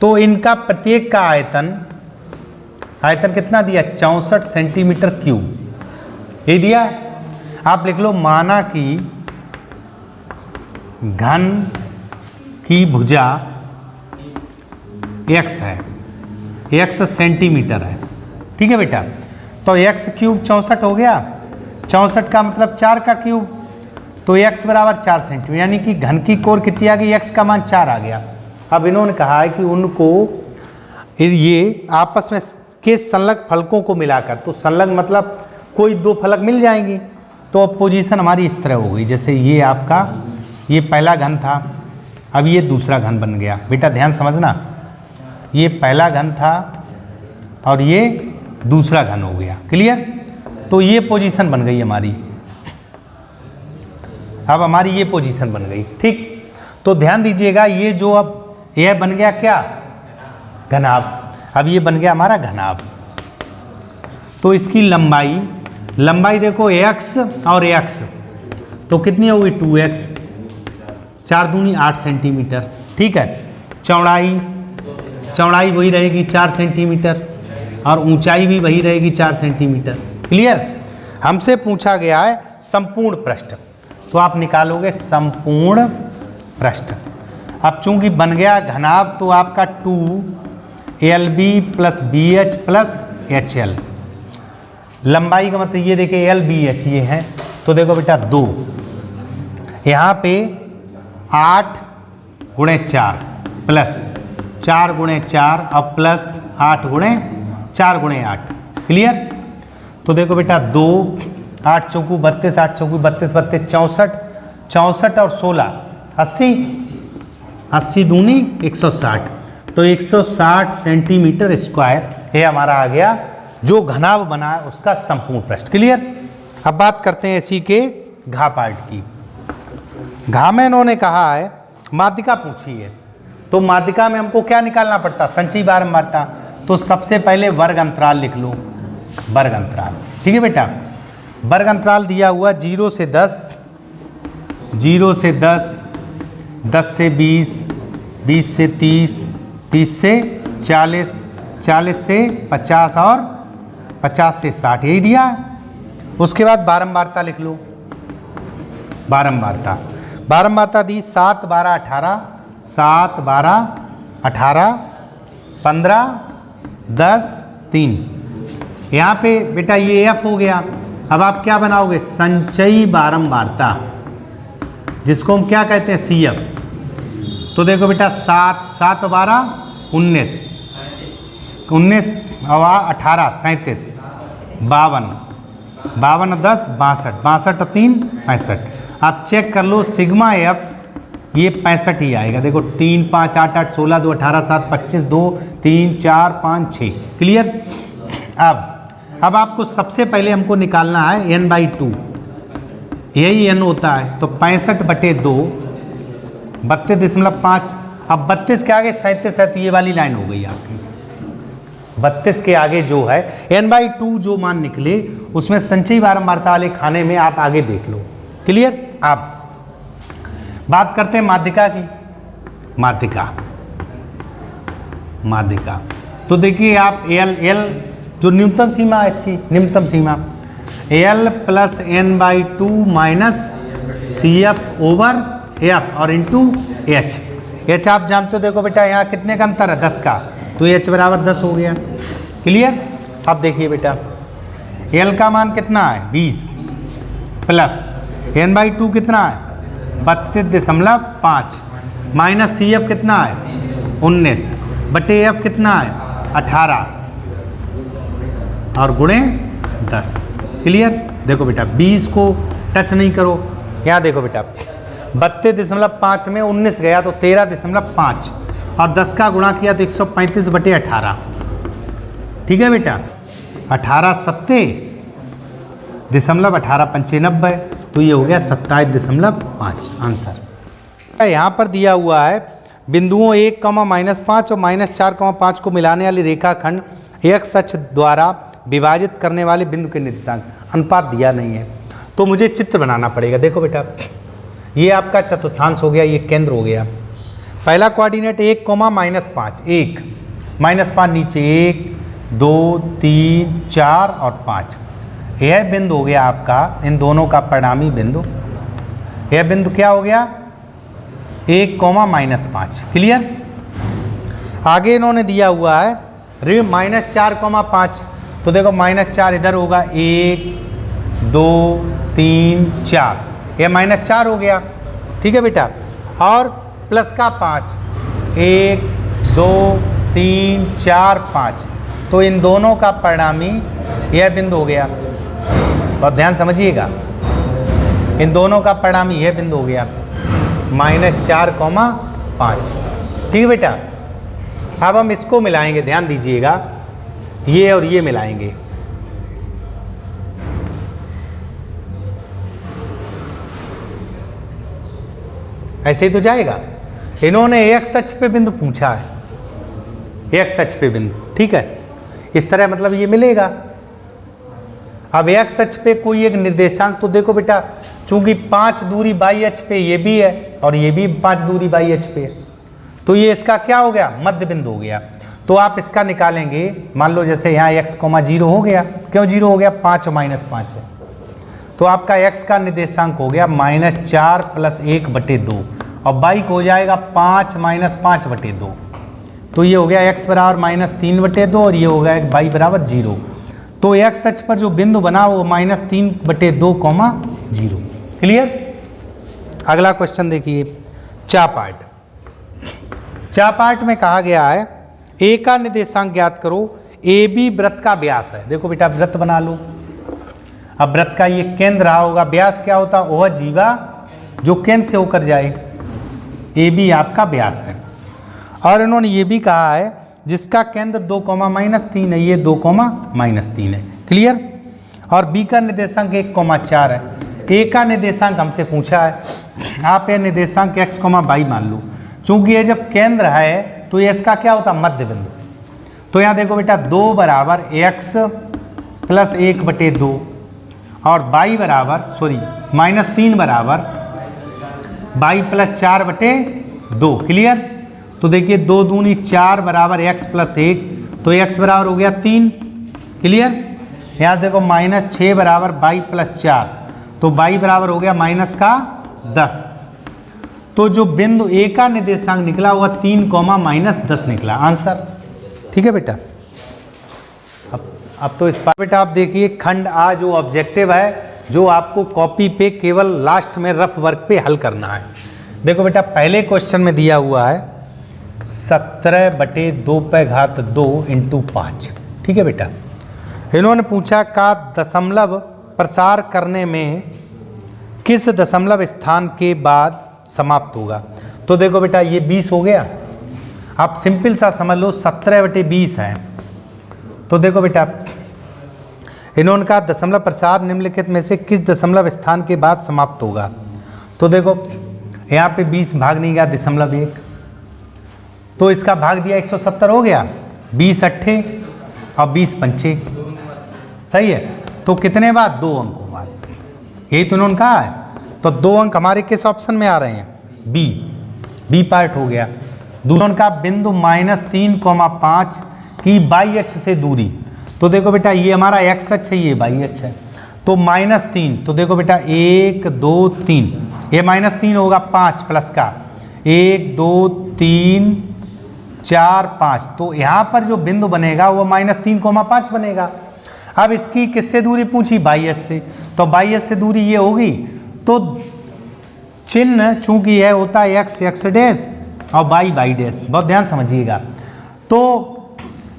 तो इनका प्रत्येक का आयतन कितना दिया, 64 सेंटीमीटर क्यूब, ये दिया। आप लिख लो माना कि घन की भुजा x है, x सेंटीमीटर है, ठीक है बेटा। तो x क्यूब 64 हो गया, 64 का मतलब 4 का क्यूब, तो x बराबर 4 सेंटीमीटर, यानी कि घन की कोर कितनी आ गई, x का मान 4 आ गया। अब इन्होंने कहा है कि उनको ये आपस में के संलग्न फलकों को मिलाकर, तो संलग्न मतलब कोई दो फलक मिल जाएंगी, तो अब पोजीशन हमारी इस तरह हो गई, जैसे ये आपका ये पहला घन था, अब ये दूसरा घन बन गया। बेटा ध्यान समझना, ये पहला घन था और ये दूसरा घन हो गया, क्लियर। तो ये पोजीशन बन गई हमारी, अब हमारी ये पोजीशन बन गई, ठीक। तो ध्यान दीजिएगा, ये जो अब यह बन गया क्या, घनाभ। अब ये बन गया हमारा घनाभ। तो इसकी लंबाई देखो x और x, तो कितनी होगी 2x, 4 दूनी 8 सेंटीमीटर, ठीक है। चौड़ाई वही रहेगी 4 सेंटीमीटर और ऊंचाई भी वही रहेगी 4 सेंटीमीटर, क्लियर। हमसे पूछा गया है संपूर्ण पृष्ठ, तो आप निकालोगे संपूर्ण पृष्ठ। अब चूंकि बन गया घनाभ, तो आपका 2LB + BH + HL, लंबाई का मतलब ये देखिए LBH ये है, तो देखो बेटा 2, यहाँ पे 8 × 4 प्लस 4 × 4 और प्लस 8 × 4 × 8, क्लियर। तो देखो बेटा 2, 8 चौकू 32, 8 चौकू 32, 32 64, 64 और 16 80, 80 दूनी 160, तो 160 सेंटीमीटर स्क्वायर ये हमारा आ गया, जो घनाभ बना है उसका संपूर्ण पृष्ठ, क्लियर। अब बात करते हैं इसी के घा पार्ट की। घा में इन्होंने कहा है माध्यिका पूछी है, तो माध्यिका में हमको क्या निकालना पड़ता, संचयी बारंबारता। तो सबसे पहले वर्ग अंतराल लिख लो, वर्ग अंतराल, ठीक है बेटा। वर्ग अंतराल दिया हुआ 0 से 10, 0 से 10, 10 से 20, 20 से 30, 30 से 40, 40 से 50 और 50 से 60, यही दिया है। उसके बाद बारंबारता लिख लो, बारंबारता दी 7 12 18, 7 12 18, 15 10 3, यहाँ पे बेटा ये F हो गया। अब आप क्या बनाओगे, संचयी बारंबारता, जिसको हम क्या कहते हैं CF। तो देखो बेटा 7 7 12 19, 19 और 18 37, 52 52 10 62, 62 और 3 65। आप चेक कर लो सिग्मा F ये 65 ही आएगा। देखो 3 5 8 8 16 2 18 7 25 2 3 4 5 6, क्लियर। अब आपको सबसे पहले हमको निकालना है n/2, यही n होता है, तो 65/2 32.5। अब 32 के आगे 37 है, तो ये वाली लाइन हो गई आपकी। 32 के आगे जो है n/2 जो मान निकले, उसमें संचयी बारंबारता वाले खाने में आप आगे देख लो, क्लियर। आप बात करते हैं माध्यिका की। माध्यिका तो देखिए आप L जो न्यूनतम सीमा है, इसकी निम्नतम सीमा L + n/2 - CF/F और इंटू H आप जानते हो। देखो बेटा यहाँ कितने का अंतर है, 10 का, तो H बराबर 10 हो गया, क्लियर। अब देखिए बेटा L का मान कितना है 20 प्लस n/2 कितना है 32.5 माइनस CF कितना है 19 बटे F कितना है 18 और गुणे 10, क्लियर। देखो बेटा 20 को टच नहीं करो, यहाँ देखो बेटा 32.5 में 19 गया तो 13.5 और 10 का गुणा किया तो 135/18, ठीक है बेटा। 18 सत्ते 18.95, तो ये हो गया 27.5 आंसर। यहाँ पर दिया हुआ है बिंदुओं 1, -5 और -4, 5 को मिलाने वाली रेखाखंड x अक्ष द्वारा विभाजित करने वाले बिंदु के निर्देशांक, अनुपात दिया नहीं है, तो मुझे चित्र बनाना पड़ेगा। देखो बेटा ये आपका चतुर्थांश हो गया, ये केंद्र हो गया, पहला कोऑर्डिनेट 1 कोमा -5, 1 -5 नीचे 1 2 3 4 और 5। यह बिंदु हो गया आपका इन दोनों का परिणामी बिंदु। यह बिंदु क्या हो गया 1 कोमा -5। क्लियर। आगे इन्होंने दिया हुआ है -4 कोमा 5, तो देखो -4 इधर होगा 1 2 3 4, यह -4 हो गया। ठीक है बेटा। और प्लस का 5 1 2 3 4 5, तो इन दोनों का परिणामी यह बिंदु हो गया। बहुत ध्यान समझिएगा, इन दोनों का परिणामी यह बिंदु हो गया -4 कोमा 5। ठीक है बेटा। अब हम इसको मिलाएंगे, ध्यान दीजिएगा, ये और ये मिलाएंगे। ऐसे ही तो जाएगा। इन्होंने x अक्ष पे बिंदु पूछा है, x अक्ष पे बिंदु। ठीक है, इस तरह मतलब ये मिलेगा। अब x अक्ष पे कोई एक निर्देशांक, तो देखो बेटा चूंकि 5 दूरी y अक्ष पे ये भी है और ये भी 5 दूरी y अक्ष पे है, तो ये इसका क्या हो गया मध्य बिंदु हो गया। तो आप इसका निकालेंगे, मान लो जैसे यहाँ x, 0 हो गया। क्यों 0 हो गया, 5 और -5 है, तो आपका x का निर्देशांक हो गया -4 + 1/2 और y को हो जाएगा 5 - 5/2। तो ये हो गया x बराबर -3/2 और ये हो गया y बराबर 0। तो x अक्ष पर जो बिंदु बना वो -3/2, 0। क्लियर। अगला क्वेश्चन देखिए, चा पार्ट में कहा गया है a का निर्देशांक ज्ञात करो। AB वृत्त का व्यास है। देखो बेटा वृत्त बना लो। अब वृत्त का ये केंद्र रहा होगा, व्यास क्या होता है, वह जीवा जो केंद्र से होकर जाए। AB आपका व्यास है। और इन्होंने ये भी कहा है जिसका केंद्र 2, -3 है, ये 2, -3 है। क्लियर। और B का निर्देशांक 1, 4 है। A का निर्देशांक हमसे पूछा है, आप ये निर्देशांक x, y मान लो। चूंकि ये जब केंद्र है तो ये इसका क्या होता मध्य बिंदु। तो यहाँ देखो बेटा 2 बराबर x + 1/2 और y बराबर -3 बराबर y + 4/2। क्लियर। तो देखिए 2 दूनी 4 बराबर x + 1, तो x बराबर हो गया 3। क्लियर। यहाँ देखो -6 बराबर y + 4, तो y बराबर हो गया -10। तो जो बिंदु A का निर्देशांक निकला हुआ 3, -10 निकला आंसर। ठीक है बेटा। अब तो इस पर बेटा आप देखिए खंड A जो ऑब्जेक्टिव है, जो आपको कॉपी पे केवल लास्ट में रफ वर्क पे हल करना है। देखो बेटा पहले क्वेश्चन में दिया हुआ है 17/2 × 5। ठीक है बेटा। इन्होंने पूछा का दशमलव प्रसार करने में किस दशमलव स्थान के बाद समाप्त होगा। तो देखो बेटा ये 20 हो गया। आप सिंपल सा समझ लो 17/20 है। तो देखो बेटा इन्होंने कहा दशमलव प्रसार निम्नलिखित में से किस दशमलव स्थान के बाद समाप्त होगा। तो देखो यहाँ पे 20 भाग नहीं गया, 0.1, तो इसका भाग दिया 170 हो गया। 20 अट्ठे और 20 पंचे, सही है। तो कितने बाद 2 अंकों बाद, यही तो इन्होंने कहा है। तो 2 अंक हमारे किस ऑप्शन में आ रहे हैं, बी पार्ट हो गया। दूसरा का बिंदु -3, 5 की y अक्ष से दूरी। तो देखो बेटा ये हमारा x अक्ष है, ये y अक्ष है। तो -3, तो देखो बेटा 1 2 3, ये -3 होगा 5 प्लस का 1 2 3 4 5। तो यहाँ पर जो बिंदु बनेगा वो -3, 5 बनेगा। अब इसकी किससे दूरी पूछी, y अक्ष से। तो y अक्ष से दूरी ये होगी, तो चिन्ह चूंकि यह होता है x डैश और y डैश। बहुत ध्यान समझिएगा। तो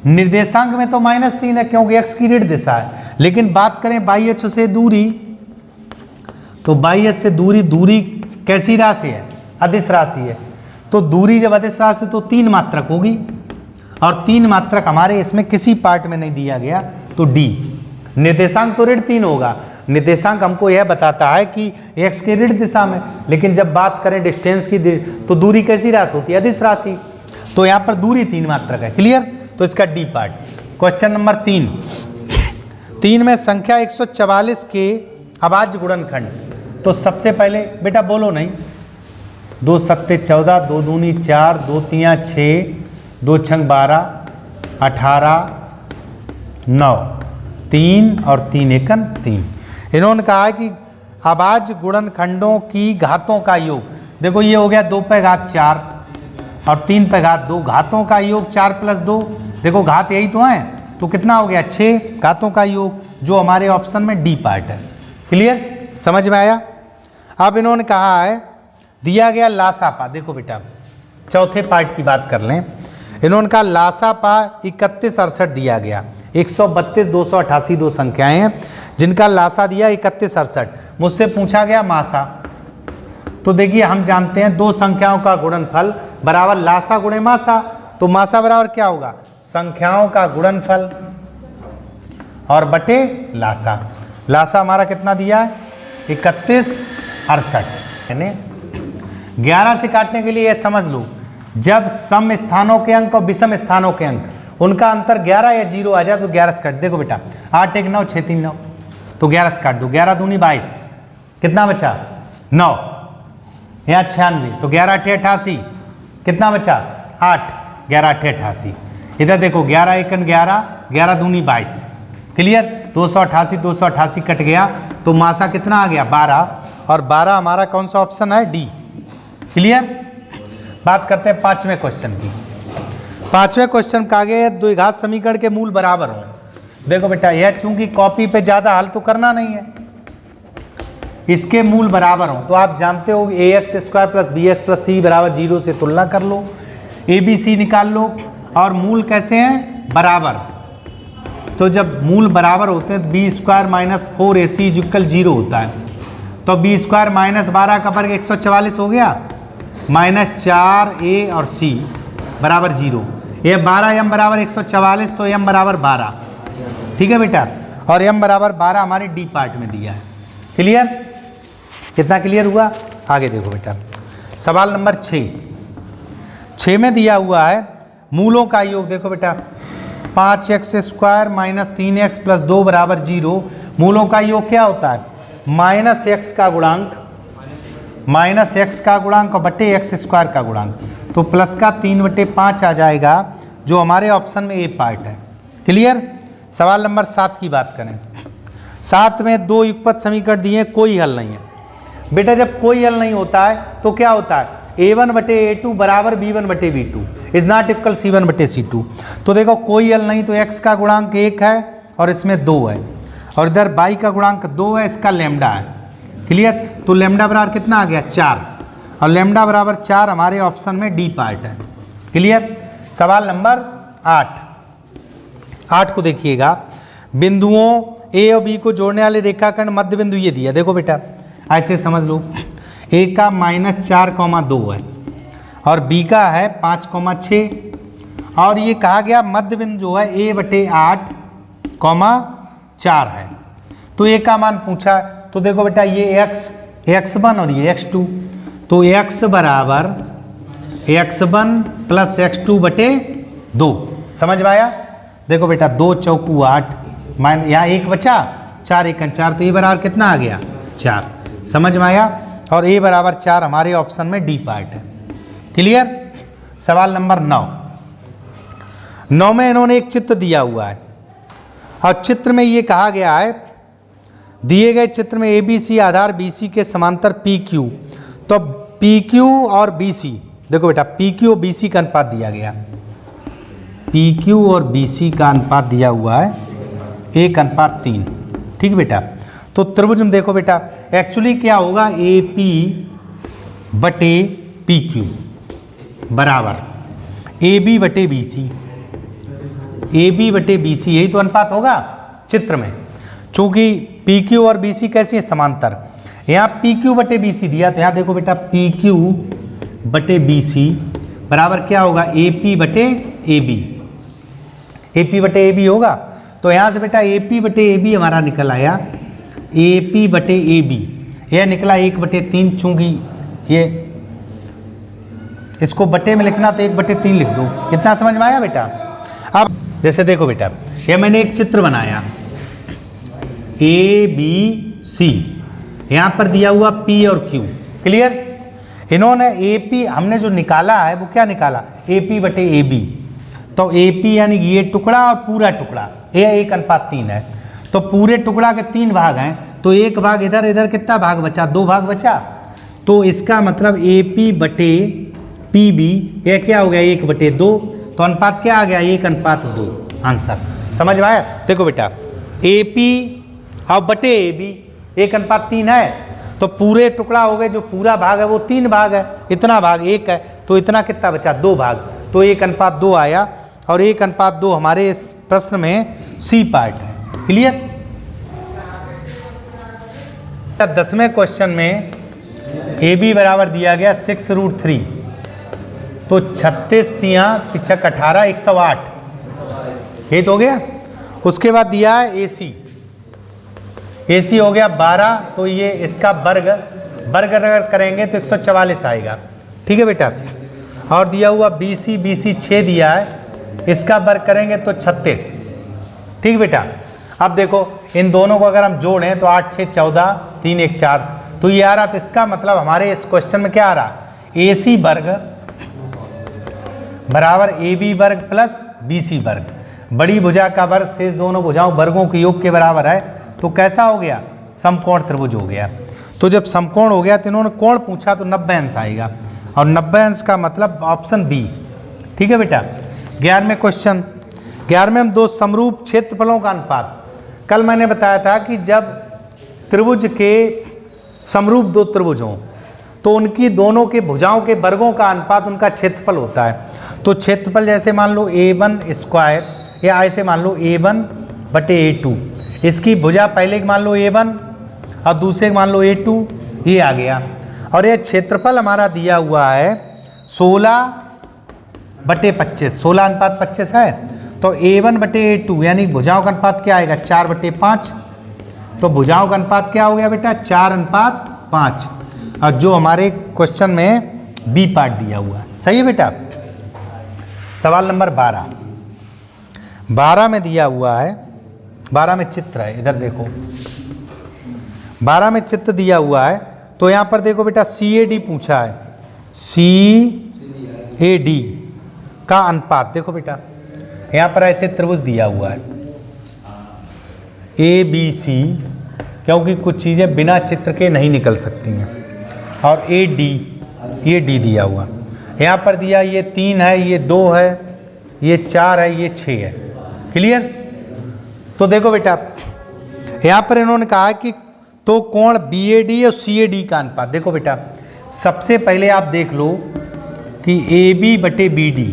निर्देशांक में तो -3 है क्योंकि x की ऋण दिशा है, लेकिन बात करें y अक्ष से दूरी, तो y अक्ष से दूरी कैसी राशि है, अदिश राशि है। तो दूरी जब अदिश राशि तो 3 मात्रक होगी, और 3 मात्रक हमारे इसमें किसी पार्ट में नहीं दिया गया, तो D। निर्देशांक तो ऋण 3 होगा। निर्देशांक हमको यह बताता है कि x के ऋण दिशा में, लेकिन जब बात करें डिस्टेंस की तो दूरी कैसी राशि होती है, अदिश राशि। तो यहाँ पर दूरी 3 मात्रक है। क्लियर। तो इसका डी पार्ट। क्वेश्चन नंबर 3 में संख्या 144 के अभाज्य गुणनखंड। तो सबसे पहले बेटा बोलो नहीं, 2 सत्ते 14, 2 दूनी 4, 2 तियाँ 6, 2 छंग 12, 18, 9, 3 और 3 एकन 3। इन्होंने कहा है कि अभाज्य गुणनखंडों की घातों का योग, देखो ये हो गया 2 पे घात 4 और 3 पे घात 2, घातों का योग 4 प्लस 2, देखो घात यही तो है, तो कितना हो गया 6 घातों का योग, जो हमारे ऑप्शन में डी पार्ट है। क्लियर, समझ में आया। अब इन्होंने कहा है दिया गया लासापा, देखो बेटा चौथे पार्ट की बात कर लें। इन्होंने कहा लासापा 31 68 दिया गया, 132 288 दो संख्याएं हैं जिनका लासा दिया 31 68। मुझसे पूछा गया मासा, तो देखिए हम जानते हैं दो संख्याओं का गुणनफल बराबर लासा गुणे मासा, तो मासा बराबर क्या होगा, संख्याओं का गुणनफल और बटे लासा। लासा हमारा कितना दिया है 31 68। यानी 11 से काटने के लिए ये समझ लो, जब सम स्थानों के अंक और विषम स्थानों के अंक उनका अंतर 11 या 0 आ जाए तो 11 से काट। देखो बेटा 8 1 9 6 3 9, तो 11 से काट दो, 11 दूनी 22, कितना बचा 9, यहाँ 96, तो 11 8 88, कितना बचा 8, 11 8 88। इधर देखो 11 1 11, 11 दूनी 22, क्लियर, 288 288 कट गया, तो मासा कितना आ गया 12, और 12 हमारा कौन सा ऑप्शन है डी। क्लियर। बात करते हैं पांचवें क्वेश्चन की। पांचवें क्वेश्चन का आगे द्विघात समीकरण के मूल बराबर हो। देखो बेटा यह चूंकि कॉपी पे ज्यादा हल तो करना नहीं है, इसके मूल बराबर हो तो आप जानते हो ax² plus bx plus c बराबर 0 से तुलना कर लो, abc निकाल लो, और मूल कैसे हैं बराबर। तो जब मूल बराबर होते हैं तो b² माइनस 4ac इक्वल 0 होता है, तो b² माइनस 12 का वर्ग 144 हो गया, माइनस 4a और c बराबर 0, ये 12 m बराबर 144, तो m बराबर 12, ठीक है बेटा, और m बराबर 12 हमारे डी पार्ट में दिया है। क्लियर, कितना क्लियर हुआ। आगे देखो बेटा सवाल नंबर 6 में दिया हुआ है मूलों का योग। देखो बेटा 5x² माइनस 3x प्लस 2 बराबर 0, मूलों का योग क्या होता है माइनस x का गुणांक और बटे x² का गुणांक, तो प्लस का 3/5 आ जाएगा, जो हमारे ऑप्शन में ए पार्ट है। क्लियर। सवाल नंबर 7 की बात करें। 7 में दो युगपत समीकरण दिए, कोई हल नहीं है। बेटा जब कोई हल नहीं होता है तो क्या होता है a1/a2 बराबर b1/b2 is not equal c1/c2। तो देखो कोई हल नहीं, तो x का गुणांक 1 है और इसमें 2 है, और इधर y का गुणांक 2 है, इसका लैम्डा है। क्लियर, तो लैम्डा बराबर कितना आ गया 4, और लैम्डा बराबर 4 हमारे ऑप्शन में डी पार्ट है। क्लियर। सवाल नंबर 8 को देखिएगा, बिंदुओं ए और बी को जोड़ने वाले रेखाखंड मध्य बिंदु ये दिया। देखो बेटा ऐसे समझ लो, ए का -4,2 है और बी का है 5,6, और ये कहा गया मध्य बिंदु जो है a/8,4 है। तो ए का मान पूछा, तो देखो बेटा ये x1 और ये x2, तो x बराबर x1 प्लस x2/2, समझ में आया। देखो बेटा 2 चौकू 8, यहाँ 1 बचा, 4 1 4, तो ये बराबर कितना आ गया 4, समझ में आया, और ए बराबर 4 हमारे ऑप्शन में डी पार्ट है। क्लियर। सवाल नंबर 9 में इन्होंने एक चित्र दिया हुआ है, और चित्र में ये कहा गया है दिए गए चित्र में ABC आधार BC के समांतर PQ, तो PQ और BC, देखो बेटा PQ और BC का अनुपात दिया गया, PQ और BC का अनुपात दिया हुआ है 1:3, ठीक बेटा। तो त्रिभुज में देखो बेटा एक्चुअली क्या होगा AP/PQ बराबर AB/BC, AB/BC यही तो अनुपात होगा चित्र में, चूंकि PQ और BC कैसी है समांतर। यहाँ PQ/BC दिया, तो यहाँ देखो बेटा PQ/BC बराबर क्या होगा AP/AB, AP/AB होगा। तो यहाँ से बेटा AP/AB हमारा निकल आया, AP/AB यह निकला 1/3, चूंकि ये इसको बटे में लिखना तो 1/3 लिख दो। कितना समझ में आया बेटा। अब जैसे देखो बेटा ये मैंने एक चित्र बनाया ABC, यहाँ पर दिया हुआ P और Q। क्लियर। इन्होंने AP हमने जो निकाला है वो क्या निकाला, AP बटे AB। तो AP यानी ये टुकड़ा और पूरा टुकड़ा, ये 1:3 है। तो पूरे टुकड़ा के 3 भाग हैं, तो 1 भाग इधर, इधर कितना भाग बचा, 2 भाग बचा। तो इसका मतलब AP बटे PB ये क्या हो गया, 1/2। तो अनुपात क्या आ गया, 1:2। आंसर समझ में आया। देखो बेटा AP और बटे AB 1:3 है, तो पूरे टुकड़ा हो गए, जो पूरा भाग है वो 3 भाग है, इतना भाग 1 है, तो इतना कितना बचा, 2 भाग। तो 1:2 आया, और 1:2 हमारे इस प्रश्न में C पार्ट है। क्लियर। 10वें क्वेश्चन में AB बराबर दिया गया 6√3, तो 36 × 3 = 18, 108 ये तो हो गया। उसके बाद दिया है AC हो गया 12, तो ये इसका वर्ग अगर करेंगे तो 144 आएगा। ठीक है बेटा। और दिया हुआ BC 6 दिया है, इसका वर्ग करेंगे तो 36। ठीक बेटा। अब देखो इन दोनों को अगर हम जोड़ें तो 8 6 14, 3 1 4, तो ये आ रहा। तो इसका मतलब हमारे इस क्वेश्चन में क्या आ रहा, AC वर्ग बराबर AB वर्ग प्लस BC वर्ग। बड़ी भुजा का वर्ग शेष दोनों भुजाओं वर्गों के योग के बराबर है, तो कैसा हो गया, समकोण त्रिभुज हो गया। तो जब समकोण हो गया तो इन्होंने कोण पूछा तो 90 अंश आएगा, और 90 अंश का मतलब ऑप्शन बी। ठीक है बेटा। 11वें क्वेश्चन, 11वें में 2 समरूप क्षेत्रफलों का अनुपात। कल मैंने बताया था कि जब त्रिभुज के समरूप 2 त्रिभुज हों तो उनकी दोनों के भुजाओं के वर्गों का अनुपात उनका क्षेत्रफल होता है। तो क्षेत्रफल जैसे मान लो A1² या ऐसे मान लो A1 बटे A2, इसकी भुजा पहले मान लो A1 और दूसरे मान लो A2, ये आ गया। और ये क्षेत्रफल हमारा दिया हुआ है 16/25, 16:25 है। तो A1 बटे A2 यानी भुजाओं का अनुपात क्या आएगा, 4/5। तो भुजाओं का अनुपात क्या हो गया बेटा, 4:5। और जो हमारे क्वेश्चन में बी पार्ट दिया हुआ है, सही है बेटा। सवाल नंबर 12 में दिया हुआ है, 12 में चित्र है, इधर देखो 12 में चित्र दिया हुआ है। तो यहाँ पर देखो बेटा CAD पूछा है, CAD का अनुपात। देखो बेटा यहाँ पर ऐसे त्रिभुज दिया हुआ है ABC, क्योंकि कुछ चीज़ें बिना चित्र के नहीं निकल सकती हैं। और AD, ये D दिया हुआ, यहाँ पर दिया ये 3 है, ये 2 है, ये 4 है, ये 6 है। क्लियर। तो देखो बेटा यहाँ पर इन्होंने कहा कि तो कोण BAD और CAD का अनुपात। देखो बेटा सबसे पहले आप देख लो कि AB बटे BD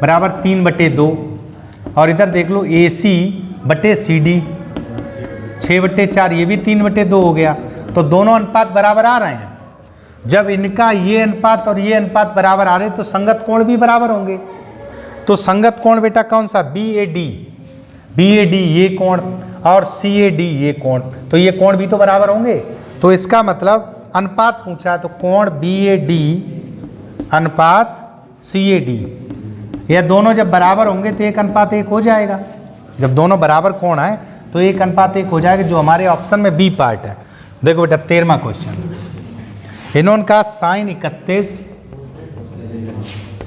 बराबर 3/2, और इधर देख लो AC बटे CD 6/4, ये भी 3/2 हो गया। तो दोनों अनुपात बराबर आ रहे हैं। जब इनका ये अनुपात और ये अनुपात बराबर आ रहे तो संगत कोण भी बराबर होंगे। तो संगत कोण बेटा कौन सा, BAD ये कोण और CAD ये कोण, तो ये कोण भी तो बराबर होंगे। तो इसका मतलब अनुपात पूछा है, तो कोण BAD अनुपात CAD, यह दोनों जब बराबर होंगे तो 1:1 हो जाएगा। जब दोनों बराबर कोण है तो 1:1 हो जाएगा, जो हमारे ऑप्शन में बी पार्ट है। देखो बेटा 13वां क्वेश्चन, इन्होंने कहा sin 31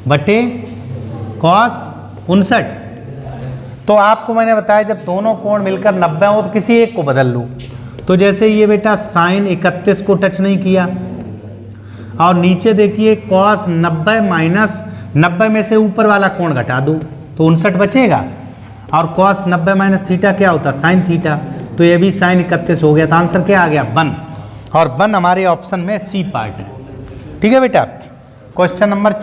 बटे cos 59। तो आपको मैंने बताया जब दोनों कोण मिलकर 90 हो तो किसी एक को बदल लो। तो जैसे ये बेटा sin 31 को टच नहीं किया, और नीचे देखिए cos 90 माइनस 90 में से ऊपर वाला कोण घटा दो तो 59 बचेगा, और cos 90 माइनस थीटा क्या होता है, sin थीटा। तो ये भी sin 31 हो गया। तो आंसर क्या आ गया, 1। और 1 हमारे ऑप्शन में सी पार्ट है। ठीक है बेटा। क्वेश्चन नंबर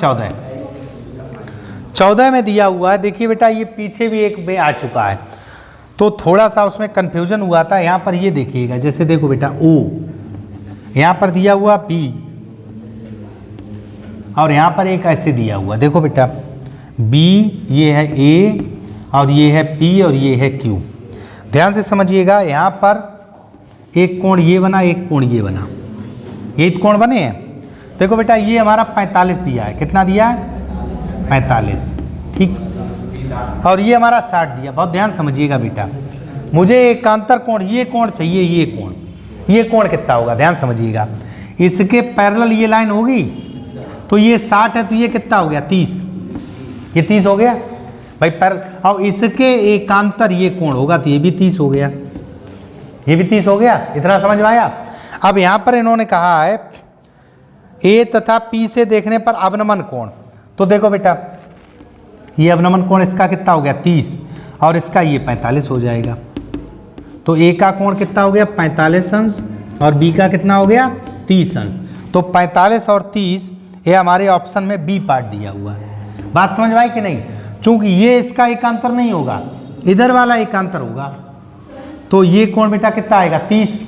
14 में दिया हुआ है, देखिए बेटा ये पीछे भी एक में आ चुका है, तो थोड़ा सा उसमें कन्फ्यूजन हुआ था। यहाँ पर ये देखिएगा, जैसे देखो बेटा O, यहाँ पर दिया हुआ B, और यहाँ पर एक ऐसे दिया हुआ, देखो बेटा B ये है A और ये है P और ये है Q। ध्यान से समझिएगा, यहाँ पर एक कोण ये बना, एक कोण ये बना, ये कोण बने हैं। देखो बेटा ये हमारा 45 दिया है, कितना दिया है, 45। ठीक। और ये हमारा 60 दिया। बहुत ध्यान समझिएगा बेटा, मुझे एकांतर कोण ये कोण चाहिए, ये कोण ये कोण कितना होगा, ध्यान समझिएगा, इसके पैरेलल ये लाइन होगी तो ये 60 है, तो ये कितना हो गया 30, ये 30 हो गया भाई पैरेलल। अब इसके एकांतर ये कोण होगा तो ये भी 30 हो गया, ये भी 30 हो गया। इतना समझ में आया। अब यहां पर इन्होंने कहा है ए तथा पी से देखने पर अवनमन कोण, तो देखो बेटा ये अवनमन कोण इसका कितना हो गया 30 और इसका ये 45 हो जाएगा। तो ए का कोण कितना हो गया 45 अंश और बी का कितना हो गया 30 अंश। तो 45 और 30 ये हमारे ऑप्शन में बी पार्ट दिया हुआ है। बात समझ में आई कि नहीं? चूंकि ये इसका एकांतर नहीं होगा, इधर वाला एकांतर होगा, तो ये कोण बेटा कितना आएगा 30,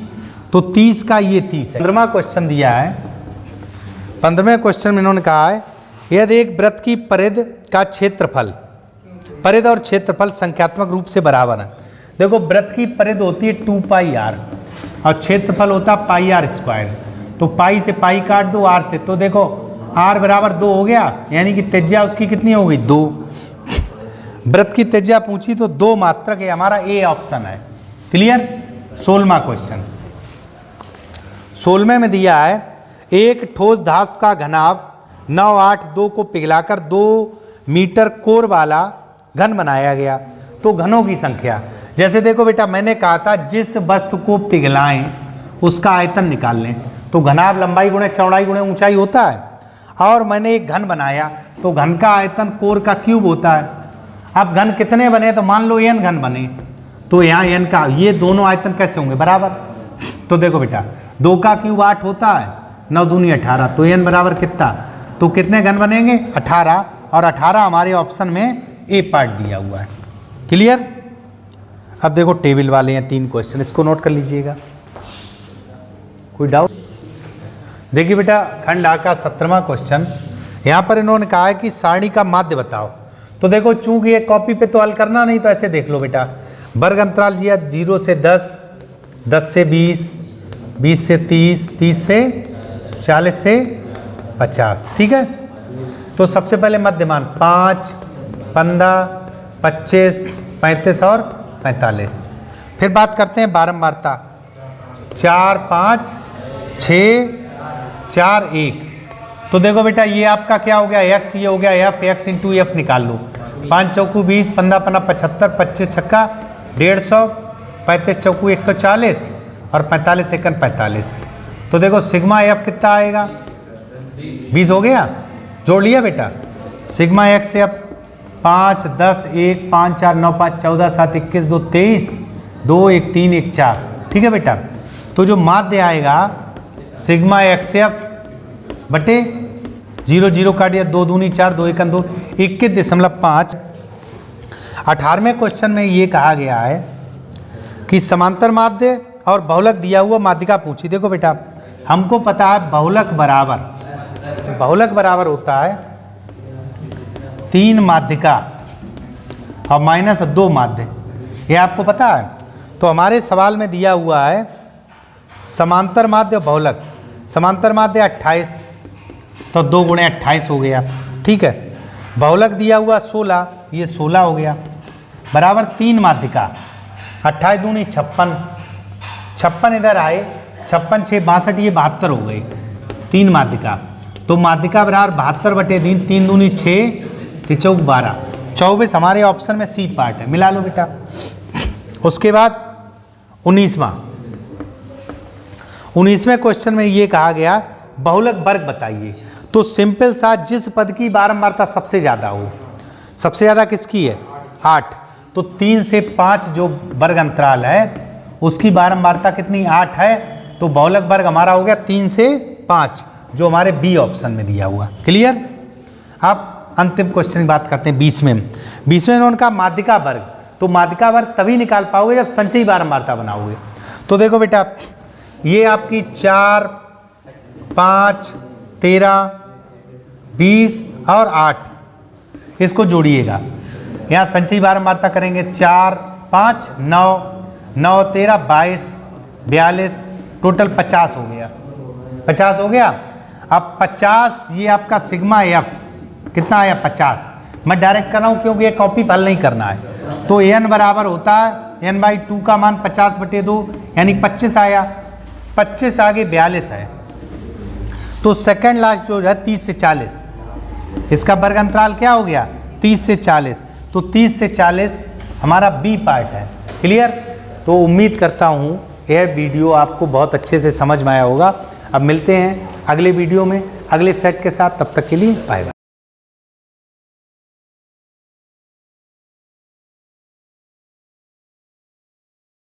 तो 30 का ये 30 है। 15वां क्वेश्चन दिया है। 15वें क्वेश्चन में इन्होंने कहा है यदि एक वृत्त की परिधि का क्षेत्रफल, परिधि और क्षेत्रफल संख्यात्मक रूप से बराबर है। देखो वृत्त की परिधि होती है 2 पाई आर और क्षेत्रफल होता है पाई आर स्क्वायर, तो पाई से पाई काट दो आर से, तो देखो आर बराबर 2 हो गया, यानी कि त्रिज्या उसकी कितनी हो गई 2। वृत्त की त्रिज्या पूछी तो 2 मात्रक है, हमारा ए ऑप्शन है। क्लियर? 16वां क्वेश्चन। 16वें में दिया है एक ठोस धातु का घनाभ 982 को पिघलाकर 2 मीटर कोर वाला घन बनाया गया, तो घनों की संख्या। जैसे देखो बेटा मैंने कहा था जिस वस्तु को पिघलाएं उसका आयतन निकाल लें, तो घनाभ लंबाई गुणे चौड़ाई गुणे ऊंचाई होता है, और मैंने एक घन बनाया तो घन का आयतन कोर का क्यूब होता है। अब घन कितने बने, तो मान लो n घन बने, तो यहाँ n का ये दोनों आयतन कैसे होंगे बराबर। तो देखो बेटा 2 का क्यूब 8 होता है, 9 दूनी 18, तो n बराबर कितना, तो कितने घन बनेंगे 18, और 18 हमारे ऑप्शन में ए पार्ट दिया हुआ है। क्लियर? अब देखो टेबल वाले हैं 3 क्वेश्चन, इसको नोट कर लीजिएगा। कोई डाउट? देखिए बेटा खंड आ का 17वां क्वेश्चन, यहाँ पर इन्होंने कहा है कि सारणी का माध्य बताओ। तो देखो चूंकि ये कॉपी पे तो हल करना नहीं, तो ऐसे देख लो बेटा, वर्ग अंतराल दिया 0 से 10, 10 से 20, 20 से 30, 30 से 40 से 50, ठीक है। तो सबसे पहले मध्यमान 5, 15, 25, 35 और 45। फिर बात करते हैं बारंबारता, 4, 5, 6, 4, 1। तो देखो बेटा ये आपका क्या हो गया x, ये हो गया f, x इंटू एफ निकाल लो। 5 चौकू 20, 15 पन्ना 75, 25 छक्का 150, 35 चौकू 140 और 45 सेकंड 45। तो देखो सिग्मा एफ कितना आएगा 20 हो गया, जोड़ लिया बेटा। सिग्मा एक्स एफ 5, 10, 1, 5, 4, 9, 5, 14, 7, 21, 2, 23, 2, 1, 3, 1, 4, ठीक है बेटा। तो जो माध्य आएगा सिग्मा एक्स एफ बटे 0, 0 काट दिया, 2 दूनी 4, 2 1 2, 21.5। 18वें क्वेश्चन में ये कहा गया है कि समांतर माध्य और बहुलक दिया हुआ माध्यिका पूछी। देखो बेटा हमको पता है बहुलक बराबर होता है 3 माध्यिका और माइनस 2 माध्य, ये आपको पता है। तो हमारे सवाल में दिया हुआ है समांतर माध्य बहुलक, समांतर माध्य 28, तो 2 गुणे 28 हो गया, ठीक है। बहुलक दिया हुआ 16, ये 16 हो गया, बराबर 3 माध्यिका, 28 दूनी 56, 56 इधर आए, 56 6 62, ये 72 हो गई, 3 माध्यिका। तो माध्यिका बराबर 72 बटे 3, 3 दूनी 6, 3 चौक 12, 24 हमारे ऑप्शन में सी पार्ट है, मिला लो बेटा। उसके बाद 19वें क्वेश्चन में ये कहा गया बहुलक वर्ग बताइए। तो सिंपल सा, जिस पद की बारंबारता सबसे ज़्यादा हो, सबसे ज़्यादा किसकी है 8, तो 3 से 5 जो वर्ग अंतराल है उसकी बारंबारता कितनी 8 है, तो बहुलक वर्ग हमारा हो गया 3 से 5 जो हमारे बी ऑप्शन में दिया हुआ। क्लियर? आप अंतिम क्वेश्चन की बात करते हैं 20वें में उनका माध्यिका वर्ग। तो माध्यिका वर्ग तभी निकाल पाओगे जब संचयी बारंबारता बनाओगे। तो देखो बेटा ये आपकी 4, 5, 13, 20 और 8, इसको जोड़िएगा, यहाँ संचयी बारंबारता करेंगे 4, 5, 9, 9, 13, 22, 42, टोटल 50 हो गया, 50 हो गया। अब 50 ये आपका सिग्मा एफ कितना आया 50, मैं डायरेक्ट कर रहा हूँ क्योंकि ये कॉपी हल नहीं करना है। तो n बराबर होता है n/2 का मान 50 बटे 2 यानी 25 आया, 25 आगे 42 है, तो सेकंड लास्ट जो है 30 से 40, इसका वर्ग अंतराल क्या हो गया 30 से 40, तो 30 से 40 हमारा बी पार्ट है। क्लियर? तो उम्मीद करता हूँ यह वीडियो आपको बहुत अच्छे से समझ में आया होगा। अब मिलते हैं अगले वीडियो में अगले सेट के साथ, तब तक के लिए बाय बाय।